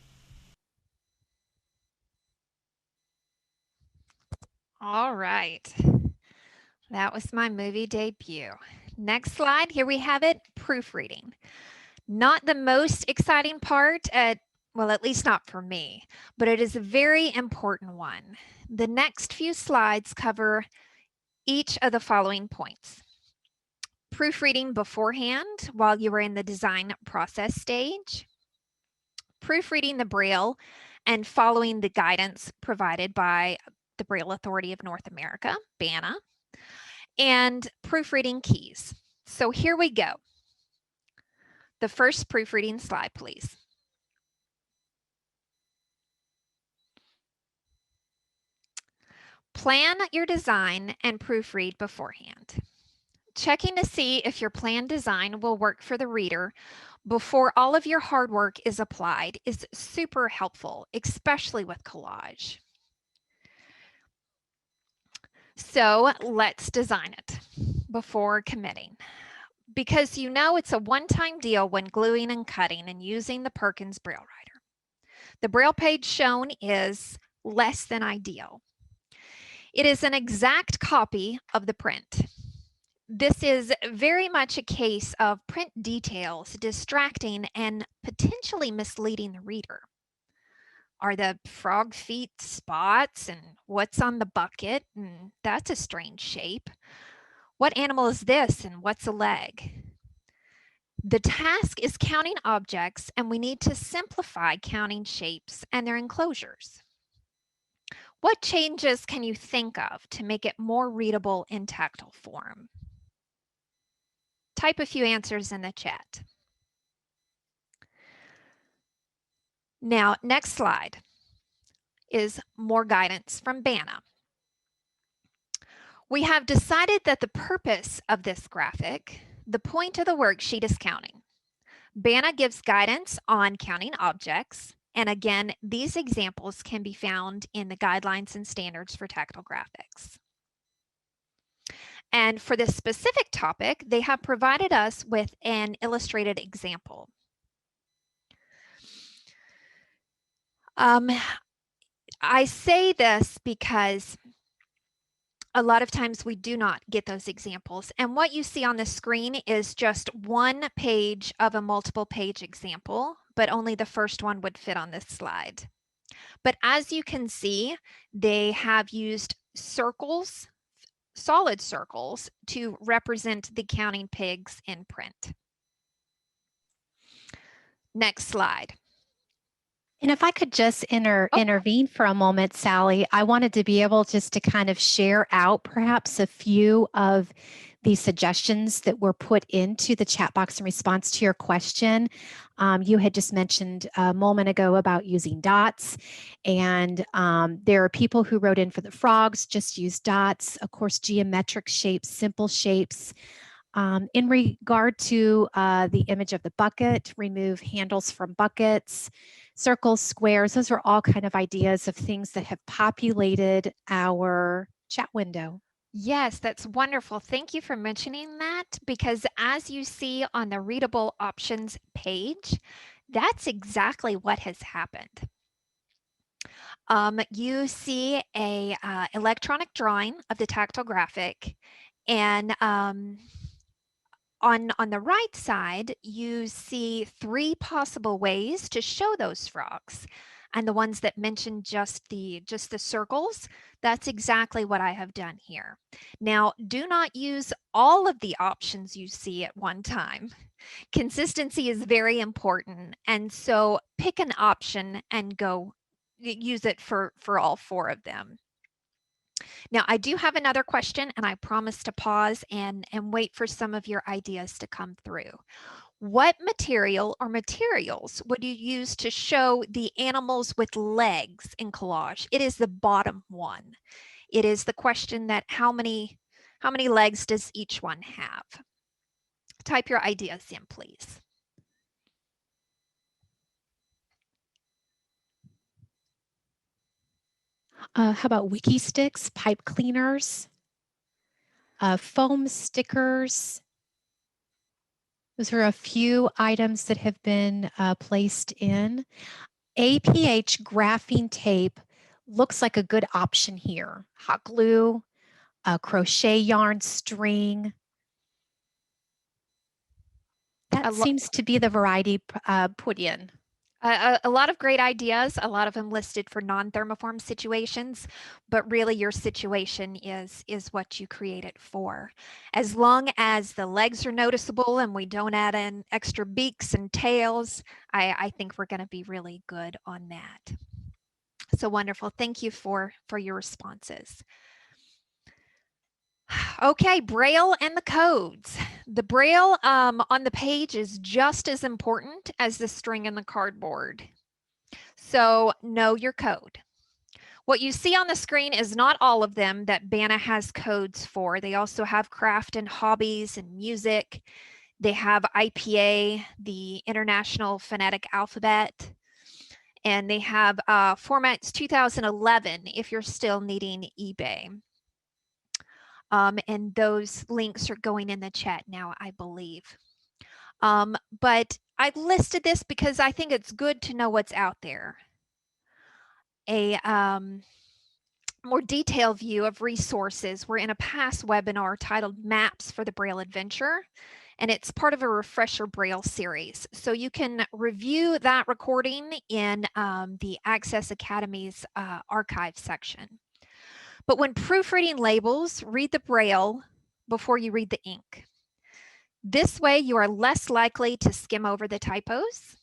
[SPEAKER 2] All right. That was my movie debut. Next slide, here we have it, proofreading. Not the most exciting part, well, at least not for me, but it is a very important one. The next few slides cover each of the following points. Proofreading beforehand while you were in the design process stage. Proofreading the Braille and following the guidance provided by the Braille Authority of North America, BANA, and proofreading keys. So here we go. The first proofreading slide, please. Plan your design and proofread beforehand. Checking to see if your planned design will work for the reader before all of your hard work is applied is super helpful, especially with Collage. So let's design it before committing. Because you know it's a one-time deal when gluing and cutting and using the Perkins Braille Writer. The Braille page shown is less than ideal. It is an exact copy of the print. This is very much a case of print details distracting and potentially misleading the reader. Are the frog feet spots and what's on the bucket? And that's a strange shape. What animal is this and what's a leg? The task is counting objects, and we need to simplify counting shapes and their enclosures. What changes can you think of to make it more readable in tactile form? Type a few answers in the chat. Now, next slide is more guidance from BANA. We have decided that the purpose of this graphic, the point of the worksheet, is counting. BANA gives guidance on counting objects, and again, these examples can be found in the guidelines and standards for tactile graphics. And for this specific topic, they have provided us with an illustrated example. I say this because a lot of times we do not get those examples. And what you see on the screen is just one page of a multiple page example, but only the first one would fit on this slide. But as you can see, they have used circles, solid circles, to represent the counting pigs in print. Next slide.
[SPEAKER 3] And if I could just intervene for a moment, Sally, I wanted to be able just to kind of share out perhaps a few of the suggestions that were put into the chat box in response to your question. You had just mentioned a moment ago about using dots, and there are people who wrote in for the frogs, just use dots, of course, geometric shapes, simple shapes. In regard to the image of the bucket, remove handles from buckets, circles, squares. Those are all kind of ideas of things that have populated our chat window.
[SPEAKER 2] Yes, that's wonderful. Thank you for mentioning that, because as you see on the readable options page, that's exactly what has happened. You see a electronic drawing of the tactile graphic, and on the right side, you see 3 possible ways to show those frogs. And the ones that mention just the circles, that's exactly what I have done here. Now, do not use all of the options you see at one time. Consistency is very important, and so pick an option and go use it for all 4 of them. Now, I do have another question, and I promise to pause and wait for some of your ideas to come through. What material or materials would you use to show the animals with legs in collage? It is the bottom one. It is the question that how many legs does each one have? Type your ideas in, please.
[SPEAKER 3] How about wiki sticks, pipe cleaners, foam stickers? Those are a few items that have been placed in. APH graphing tape looks like a good option here. Hot glue, crochet yarn string. That seems to be the variety put in.
[SPEAKER 2] A lot of great ideas, a lot of them listed for non-thermoform situations, but really your situation is what you create it for. As long as the legs are noticeable and we don't add in extra beaks and tails, I think we're going to be really good on that. So wonderful. Thank you for your responses. Okay, Braille and the codes. The Braille on the page is just as important as the string and the cardboard. So know your code. What you see on the screen is not all of them that BANA has codes for. They also have craft and hobbies and music. They have IPA, the International Phonetic Alphabet, and they have formats 2011 if you're still needing eBay. And those links are going in the chat now, I believe. But I've listed this because I think it's good to know what's out there. A more detailed view of resources were in a past webinar titled Maps for the Braille Adventure, and it's part of a Refresher Braille series. So you can review that recording in the Access Academy's archive section. But when proofreading labels, read the Braille before you read the ink. This way you are less likely to skim over the typos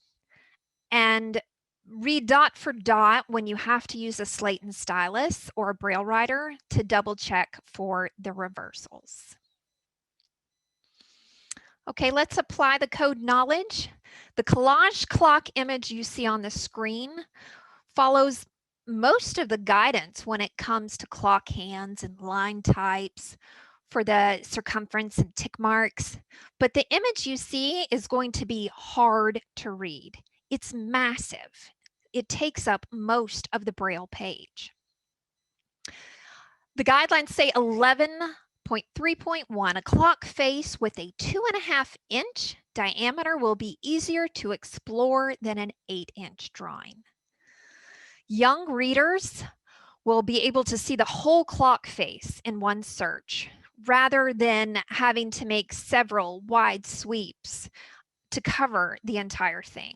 [SPEAKER 2] and read dot for dot when you have to use a slate and stylus or a Braille writer to double check for the reversals. Okay, let's apply the code knowledge. The collage clock image you see on the screen follows most of the guidance when it comes to clock hands and line types for the circumference and tick marks, but the image you see is going to be hard to read. It's massive. It takes up most of the Braille page. The guidelines say 11.3.1, a clock face with a 2.5-inch diameter will be easier to explore than an 8-inch drawing. Young readers will be able to see the whole clock face in one search, rather than having to make several wide sweeps to cover the entire thing.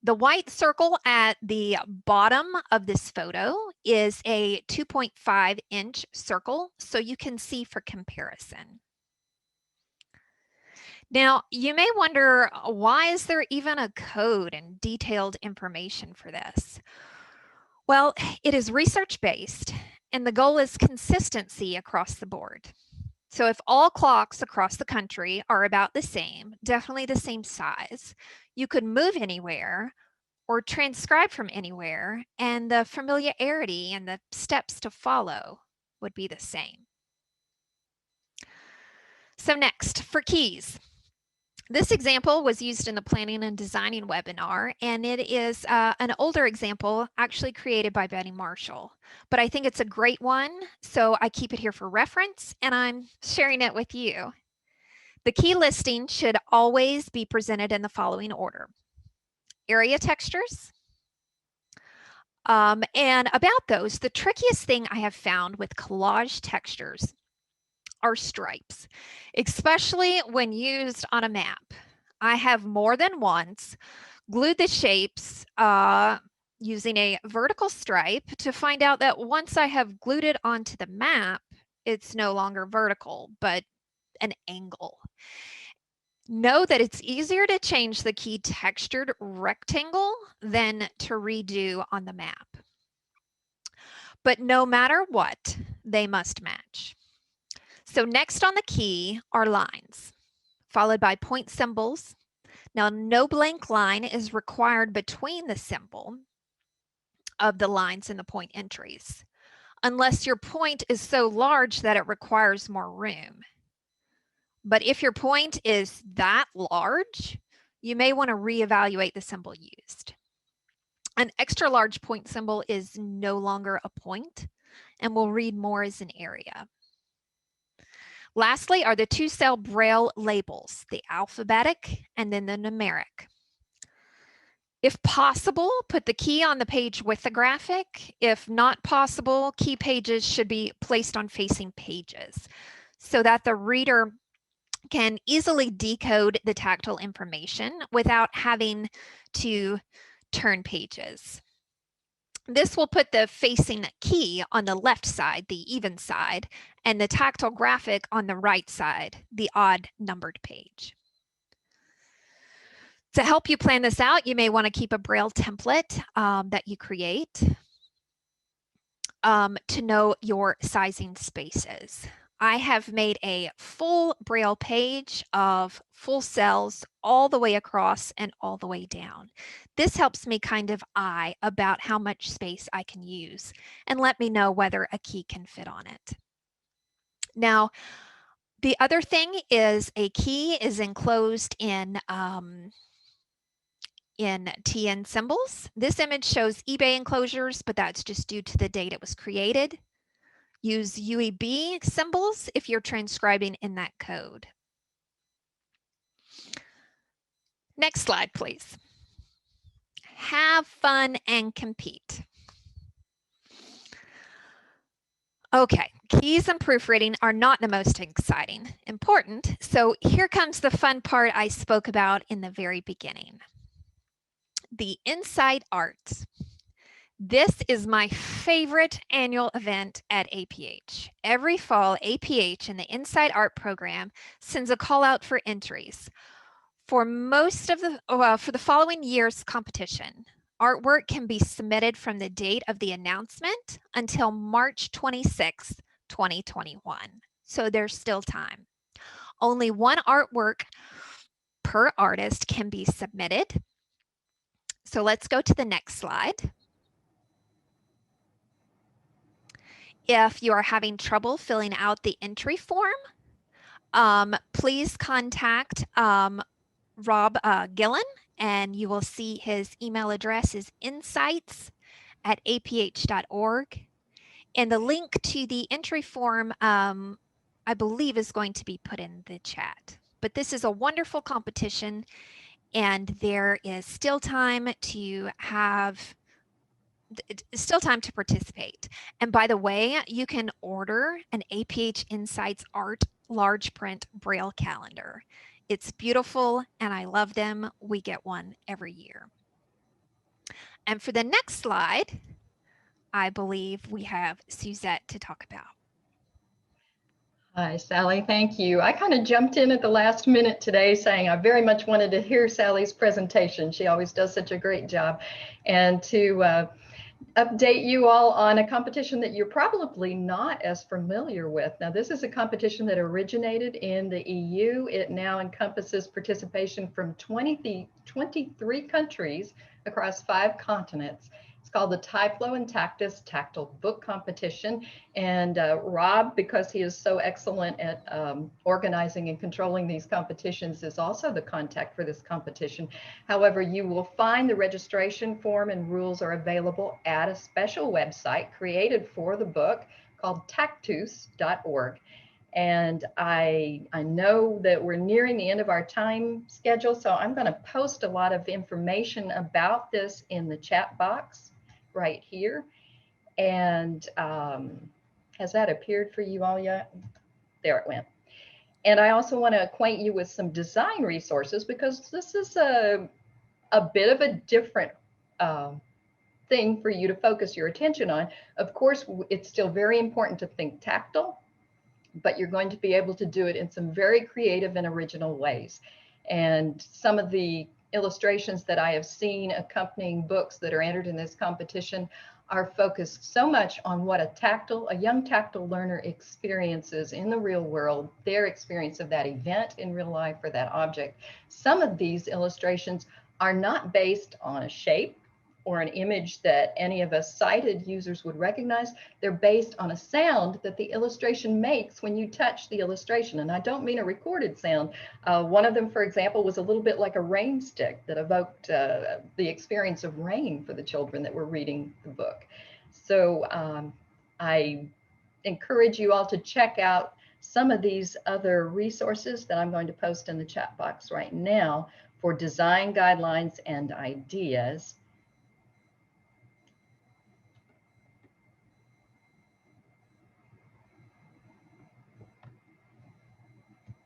[SPEAKER 2] The white circle at the bottom of this photo is a 2.5-inch circle, so you can see for comparison. Now, you may wonder, why is there even a code and detailed information for this? Well, it is research-based, and the goal is consistency across the board. So if all clocks across the country are about the same, definitely the same size, you could move anywhere or transcribe from anywhere, and the familiarity and the steps to follow would be the same. So next, for keys. This example was used in the planning and designing webinar, and it is an older example actually created by Betty Marshall. But I think it's a great one, so I keep it here for reference, and I'm sharing it with you. The key listing should always be presented in the following order: area textures. And about those, the trickiest thing I have found with collage textures are stripes, especially when used on a map. I have more than once glued the shapes using a vertical stripe to find out that once I have glued it onto the map, it's no longer vertical, but an angle. Know that it's easier to change the key textured rectangle than to redo on the map. But no matter what, they must match. So next on the key are lines, followed by point symbols. Now, no blank line is required between the symbol of the lines and the point entries, unless your point is so large that it requires more room. But if your point is that large, you may want to reevaluate the symbol used. An extra large point symbol is no longer a point and will read more as an area. Lastly are the two-cell Braille labels, the alphabetic and then the numeric. If possible, put the key on the page with the graphic. If not possible, key pages should be placed on facing pages so that the reader can easily decode the tactile information without having to turn pages. This will put the facing key on the left side, the even side, and the tactile graphic on the right side, the odd numbered page. To help you plan this out, you may want to keep a Braille template that you create to know your sizing spaces. I have made a full Braille page of full cells all the way across and all the way down. This helps me kind of eye about how much space I can use and let me know whether a key can fit on it. Now, the other thing is a key is enclosed in TN symbols. This image shows eBay enclosures, but that's just due to the date it was created. Use UEB symbols if you're transcribing in that code. Next slide, please. Have fun and compete. Okay, keys and proofreading are not the most important, so here comes the fun part I spoke about in the very beginning. The Insight Arts. This is my favorite annual event at APH. Every fall, APH and the Insight Art program sends a call out for entries. For most of for the following year's competition, artwork can be submitted from the date of the announcement until March 26, 2021. So there's still time. Only one artwork per artist can be submitted. So let's go to the next slide. If you are having trouble filling out the entry form, please contact Rob Gillen, and you will see his email address is insights@aph.org. And the link to the entry form, I believe, is going to be put in the chat. But this is a wonderful competition, and there is still time to participate. And by the way, you can order an APH Insights Art large print Braille calendar. It's beautiful and I love them. We get one every year. And for the next slide, I believe we have Suzette to talk about.
[SPEAKER 5] Hi, Sally. Thank you. I kind of jumped in at the last minute today saying I very much wanted to hear Sally's presentation. She always does such a great job. And to update you all on a competition that you're probably not as familiar with. Now, this is a competition that originated in the EU. It now encompasses participation from 23 countries across 5 continents. It's called the Typlo and Tactile Book Competition. And Rob, because he is so excellent at organizing and controlling these competitions, is also the contact for this competition. However, you will find the registration form and rules are available at a special website created for the book called tactus.org. And I know that we're nearing the end of our time schedule, so I'm going to post a lot of information about this in the chat box right here. And has that appeared for you all yet? There it went. And I also want to acquaint you with some design resources, because this is a bit of a different thing for you to focus your attention on. Of course, it's still very important to think tactile, but you're going to be able to do it in some very creative and original ways. And some of the illustrations that I have seen accompanying books that are entered in this competition are focused so much on what a young tactile learner experiences in the real world, their experience of that event in real life or that object. Some of these illustrations are not based on a shape or an image that any of us sighted users would recognize. They're based on a sound that the illustration makes when you touch the illustration. And I don't mean a recorded sound. One of them, for example, was a little bit like a rain stick that evoked the experience of rain for the children that were reading the book. So I encourage you all to check out some of these other resources that I'm going to post in the chat box right now for design guidelines and ideas.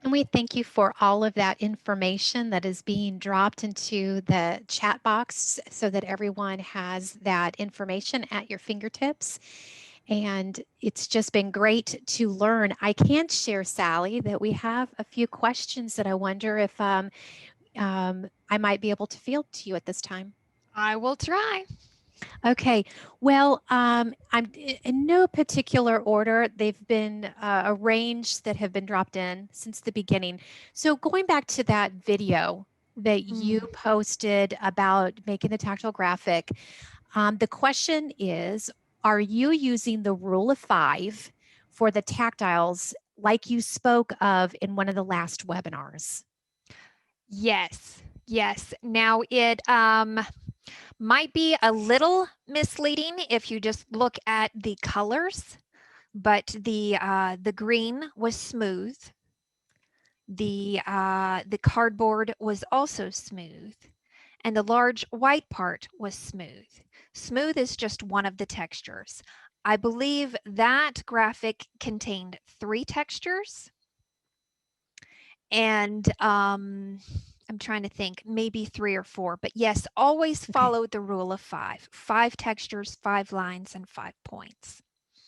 [SPEAKER 3] And we thank you for all of that information that is being dropped into the chat box so that everyone has that information at your fingertips. And it's just been great to learn. I can share, Sally, that we have a few questions that I wonder if I might be able to field to you at this time.
[SPEAKER 2] I will try.
[SPEAKER 3] Okay, well, I'm in no particular order. They've been arranged that have been dropped in since the beginning. So going back to that video that you posted about making the tactile graphic, the question is, are you using the rule of 5 for the tactiles like you spoke of in one of the last webinars?
[SPEAKER 2] Yes, yes. Now it might be a little misleading if you just look at the colors, but the green was smooth. The cardboard was also smooth, and the large white part was smooth. Smooth is just one of the textures. I believe that graphic contained 3 textures, and I'm trying to think, maybe 3 or 4, but yes, always follow the rule of 5. 5 textures, 5 lines, and 5 points.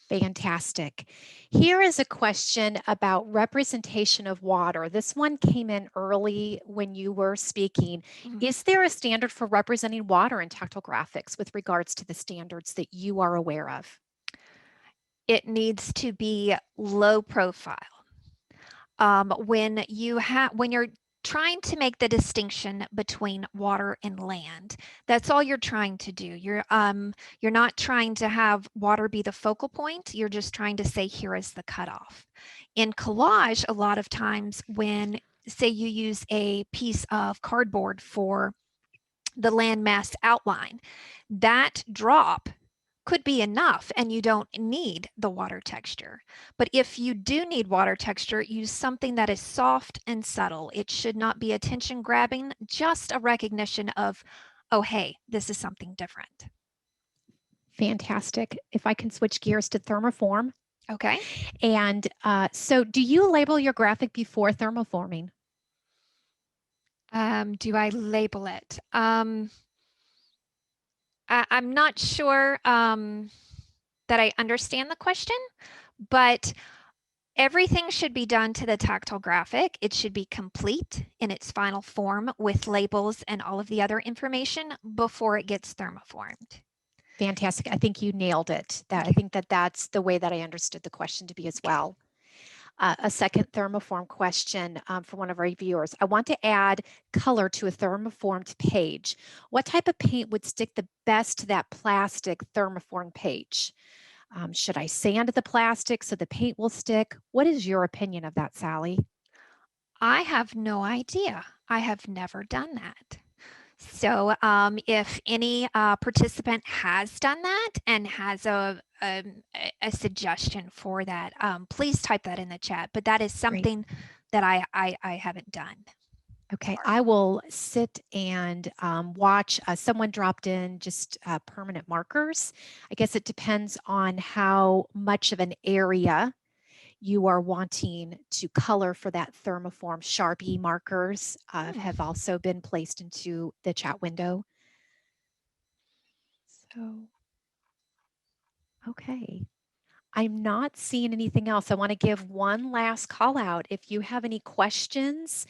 [SPEAKER 3] Fantastic. Here is a question about representation of water. This one came in early when you were speaking. Is there a standard for representing water in tactile graphics with regards to the standards that you are aware of?
[SPEAKER 2] It needs to be low profile. When you're trying to make the distinction between water and land, that's all you're trying to do. You're not trying to have water be the focal point. You're just trying to say, here is the cutoff. In collage, a lot of times when, say, you use a piece of cardboard for the landmass outline, that drop could be enough and you don't need the water texture. But if you do need water texture, use something that is soft and subtle. It should not be attention grabbing, just a recognition of, oh, hey, this is something different.
[SPEAKER 3] Fantastic. If I can switch gears to Thermoform.
[SPEAKER 2] Okay.
[SPEAKER 3] And so do you label your graphic before thermoforming?
[SPEAKER 2] Do I label it? I'm not sure that I understand the question, but Everything should be done to the tactile graphic. It should be complete in its final form with labels and all of the other information before it gets thermoformed.
[SPEAKER 3] Fantastic. I think you nailed it. I think that's the way that I understood the question to be as well. A second thermoform question from one of our viewers. I want to add color to a thermoformed page. What type of paint would stick the best to that plastic thermoform page? Should I sand the plastic so the paint will stick? What is your opinion of that, Sally?
[SPEAKER 2] I have no idea. I have never done that. So if any participant has done that and has a suggestion for that, please type that in the chat. But that is something that I haven't done.
[SPEAKER 3] Okay, I will sit and watch. Someone dropped in just permanent markers. I guess it depends on how much of an area you are wanting to color for that thermoform. Sharpie markers have also been placed into the chat window. So, okay. I'm not seeing anything else. I want to give one last call out. If you have any questions,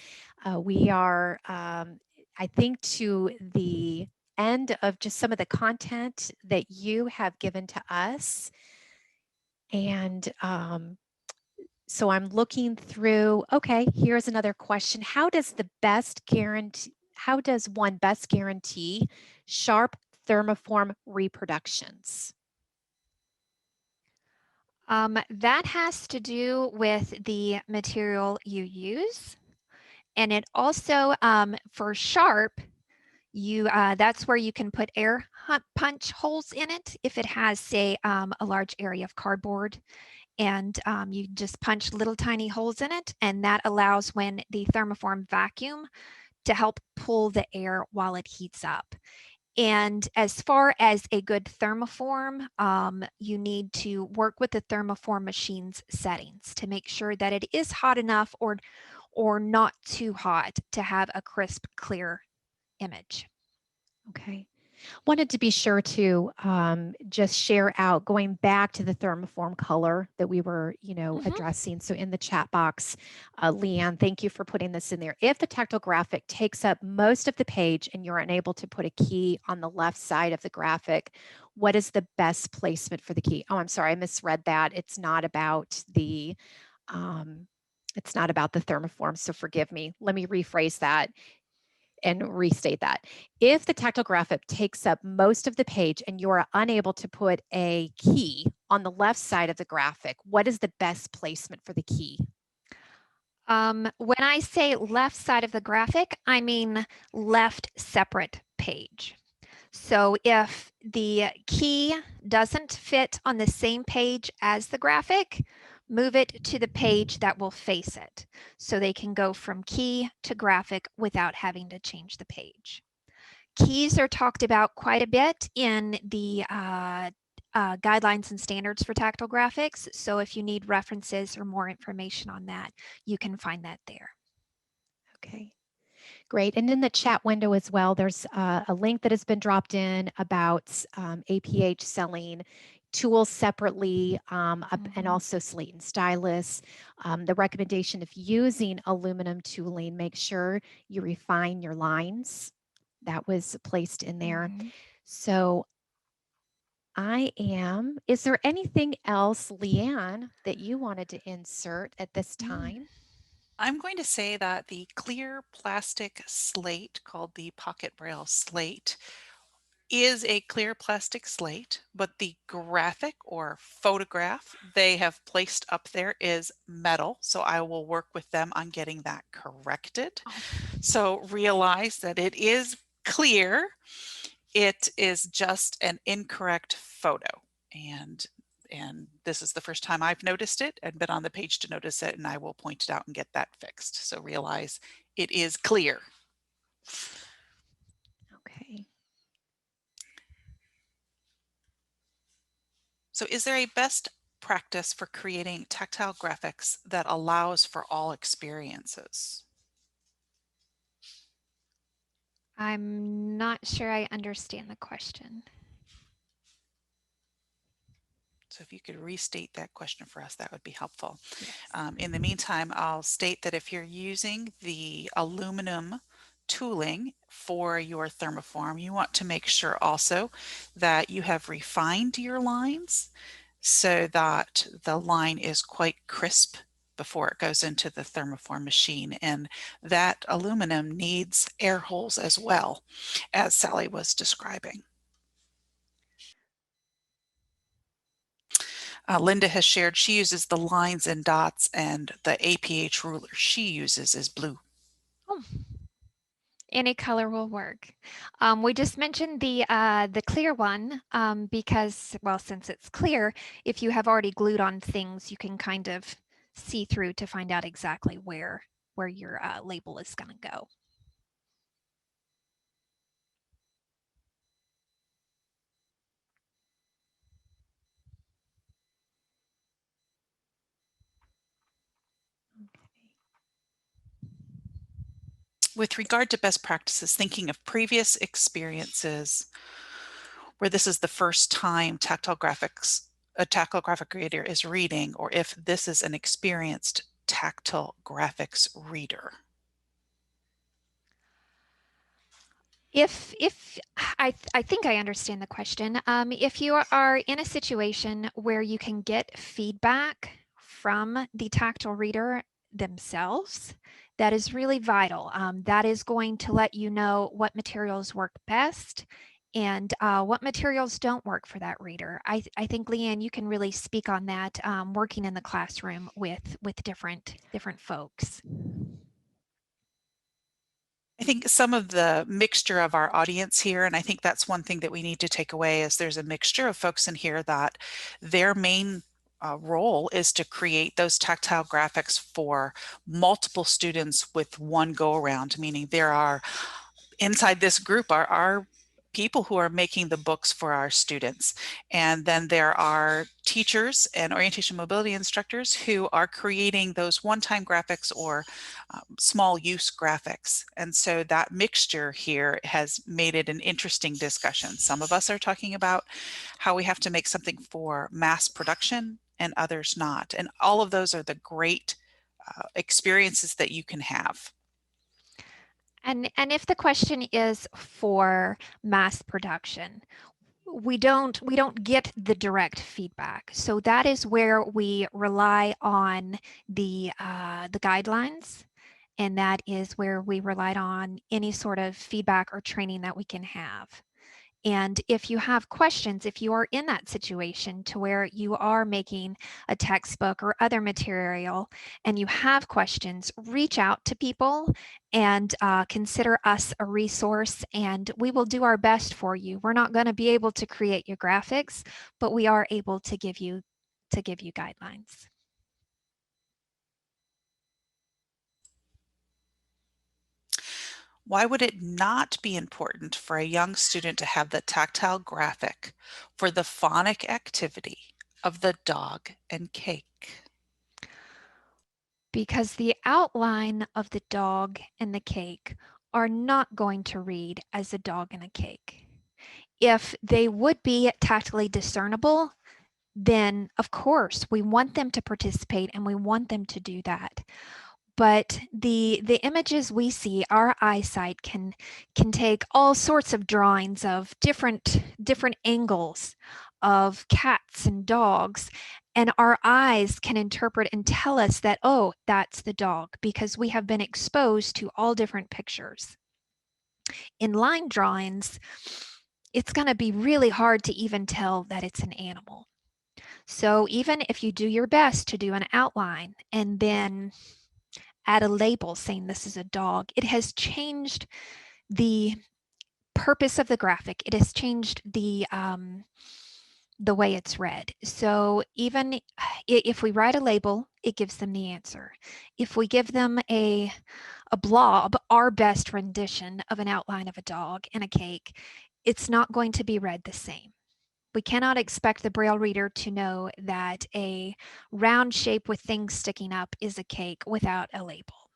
[SPEAKER 3] we are, I think, to the end of just some of the content that you have given to us. And so I'm looking through, okay, here's another question. How does one best guarantee sharp thermoform reproductions?
[SPEAKER 2] That has to do with the material you use. And it also, for sharp, that's where you can put air punch holes in it if it has, say, a large area of cardboard. And you just punch little tiny holes in it, and that allows when the thermoform vacuum to help pull the air while it heats up. And as far as a good thermoform, you need to work with the thermoform machine's settings to make sure that it is hot enough or not too hot to have a crisp, clear image.
[SPEAKER 3] Okay. Wanted to be sure to just share out, going back to the thermoform color that we were, addressing. So in the chat box, Leanne, thank you for putting this in there. If the tactile graphic takes up most of the page and you're unable to put a key on the left side of the graphic, what is the best placement for the key? Oh, I'm sorry, I misread that. It's not about the thermoform, so forgive me. Let me rephrase that and restate that. If the tactile graphic takes up most of the page and you are unable to put a key on the left side of the graphic, what is the best placement for the key?
[SPEAKER 2] When I say left side of the graphic, I mean left separate page. So if the key doesn't fit on the same page as the graphic, move it to the page that will face it, so they can go from key to graphic without having to change the page. Keys are talked about quite a bit in the guidelines and standards for tactile graphics. So if you need references or more information on that, you can find that there.
[SPEAKER 3] Okay. Great. And in the chat window as well, there's a link that has been dropped in about APH selling tools separately and also slate and stylus. The recommendation of using aluminum tooling, make sure you refine your lines. That was placed in there. So is there anything else, Leanne, that you wanted to insert at this time?
[SPEAKER 1] I'm going to say that the clear plastic slate called the Pocket Braille slate is a clear plastic slate, but the graphic or photograph they have placed up there is metal. So I will work with them on getting that corrected. So realize that it is clear. It is just an incorrect photo. And this is the first time I've noticed it and been on the page to notice it, and I will point it out and get that fixed. So realize it is clear.
[SPEAKER 3] Okay.
[SPEAKER 1] So is there a best practice for creating tactile graphics that allows for all experiences?
[SPEAKER 2] I'm not sure I understand the question.
[SPEAKER 1] So if you could restate that question for us, that would be helpful.
[SPEAKER 2] Yes.
[SPEAKER 1] In the meantime, I'll state that if you're using the aluminum tooling for your thermoform, you want to make sure also that you have refined your lines so that the line is quite crisp before it goes into the thermoform machine. And that aluminum needs air holes as well, as Sally was describing. Linda has shared she uses the lines and dots, and the APH ruler she uses is blue.
[SPEAKER 2] Oh. Any color will work. We just mentioned the clear one because, well, since it's clear, if you have already glued on things, you can kind of see through to find out exactly where your label is going to go.
[SPEAKER 1] With regard to best practices, thinking of previous experiences where this is the first time a tactile graphic reader is reading, or if this is an experienced tactile graphics reader.
[SPEAKER 2] If I think I understand the question. If you are in a situation where you can get feedback from the tactile reader themselves, that is really vital. That is going to let you know what materials work best and what materials don't work for that reader. I think, Leanne, you can really speak on that working in the classroom with different folks.
[SPEAKER 1] I think some of the mixture of our audience here, and I think that's one thing that we need to take away, is there's a mixture of folks in here that their main role is to create those tactile graphics for multiple students with one go around, meaning there are inside this group are people who are making the books for our students. And then there are teachers and orientation mobility instructors who are creating those one-time graphics or small use graphics. And so that mixture here has made it an interesting discussion. Some of us are talking about how we have to make something for mass production and others not. And all of those are the great experiences that you can have.
[SPEAKER 2] And if the question is for mass production, we don't get the direct feedback. So that is where we rely on the guidelines, and that is where we relied on any sort of feedback or training that we can have. And if you have questions, if you are in that situation to where you are making a textbook or other material and you have questions, reach out to people and consider us a resource, and we will do our best for you. We're not going to be able to create your graphics, but we are able to give you guidelines.
[SPEAKER 1] Why would it not be important for a young student to have the tactile graphic for the phonic activity of the dog and cake?
[SPEAKER 2] Because the outline of the dog and the cake are not going to read as a dog and a cake. If they would be tactily discernible, then of course we want them to participate and we want them to do that. But the images we see, our eyesight can take all sorts of drawings of different angles of cats and dogs, and our eyes can interpret and tell us that, oh, that's the dog, because we have been exposed to all different pictures. In line drawings, it's going to be really hard to even tell that it's an animal. So even if you do your best to do an outline and then add a label saying this is a dog, it has changed the purpose of the graphic. It has changed the way it's read. So even if we write a label, it gives them the answer. If we give them a blob, our best rendition of an outline of a dog and a cake, it's not going to be read the same. We cannot expect the Braille reader to know that a round shape with things sticking up is a cake without a label.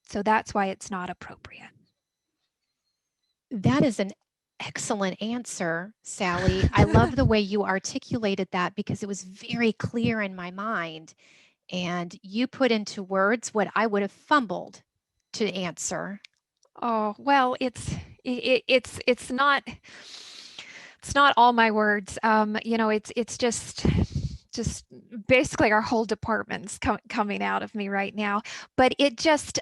[SPEAKER 2] So that's why it's not appropriate.
[SPEAKER 3] That is an Excellent answer, Sally. I love the way you articulated that because it was very clear in my mind. And you put into words what I would have fumbled to answer.
[SPEAKER 2] Oh, well, it's not all my words. You know, it's just basically our whole department's coming out of me right now. But it just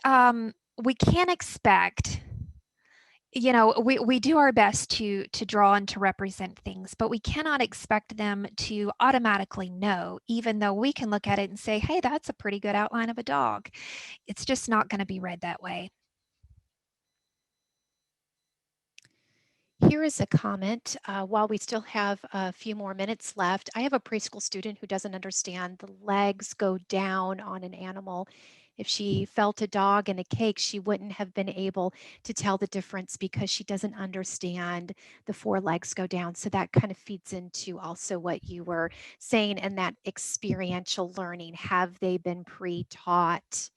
[SPEAKER 2] we can't expect, you know, we do our best to draw and to represent things, but we cannot expect them to automatically know, even though we can look at it and say, hey, that's a pretty good outline of a dog. It's just not going to be read that way.
[SPEAKER 3] Here is a comment. While we still have a few more minutes left, I have a preschool student who doesn't understand the legs go down on an animal. If she felt a dog and a cake, she wouldn't have been able to tell the difference because she doesn't understand the four legs go down. So that kind of feeds into also what you were saying and that experiential learning. Have they been pre-taught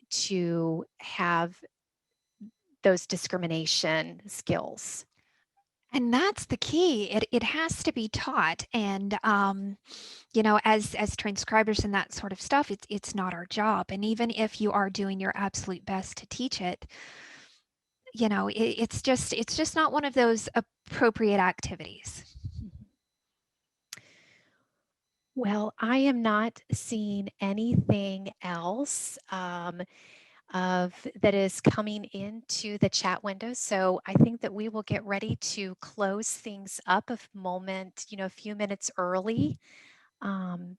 [SPEAKER 3] to have those discrimination skills?
[SPEAKER 2] And that's the key. It has to be taught. And you know, as transcribers and that sort of stuff, it's not our job. And even if you are doing your absolute best to teach it, you know, it's just not one of those appropriate activities.
[SPEAKER 3] Well, I am not seeing anything else of that is coming into the chat window. So I think that we will get ready to close things up a moment, you know, a few minutes early. And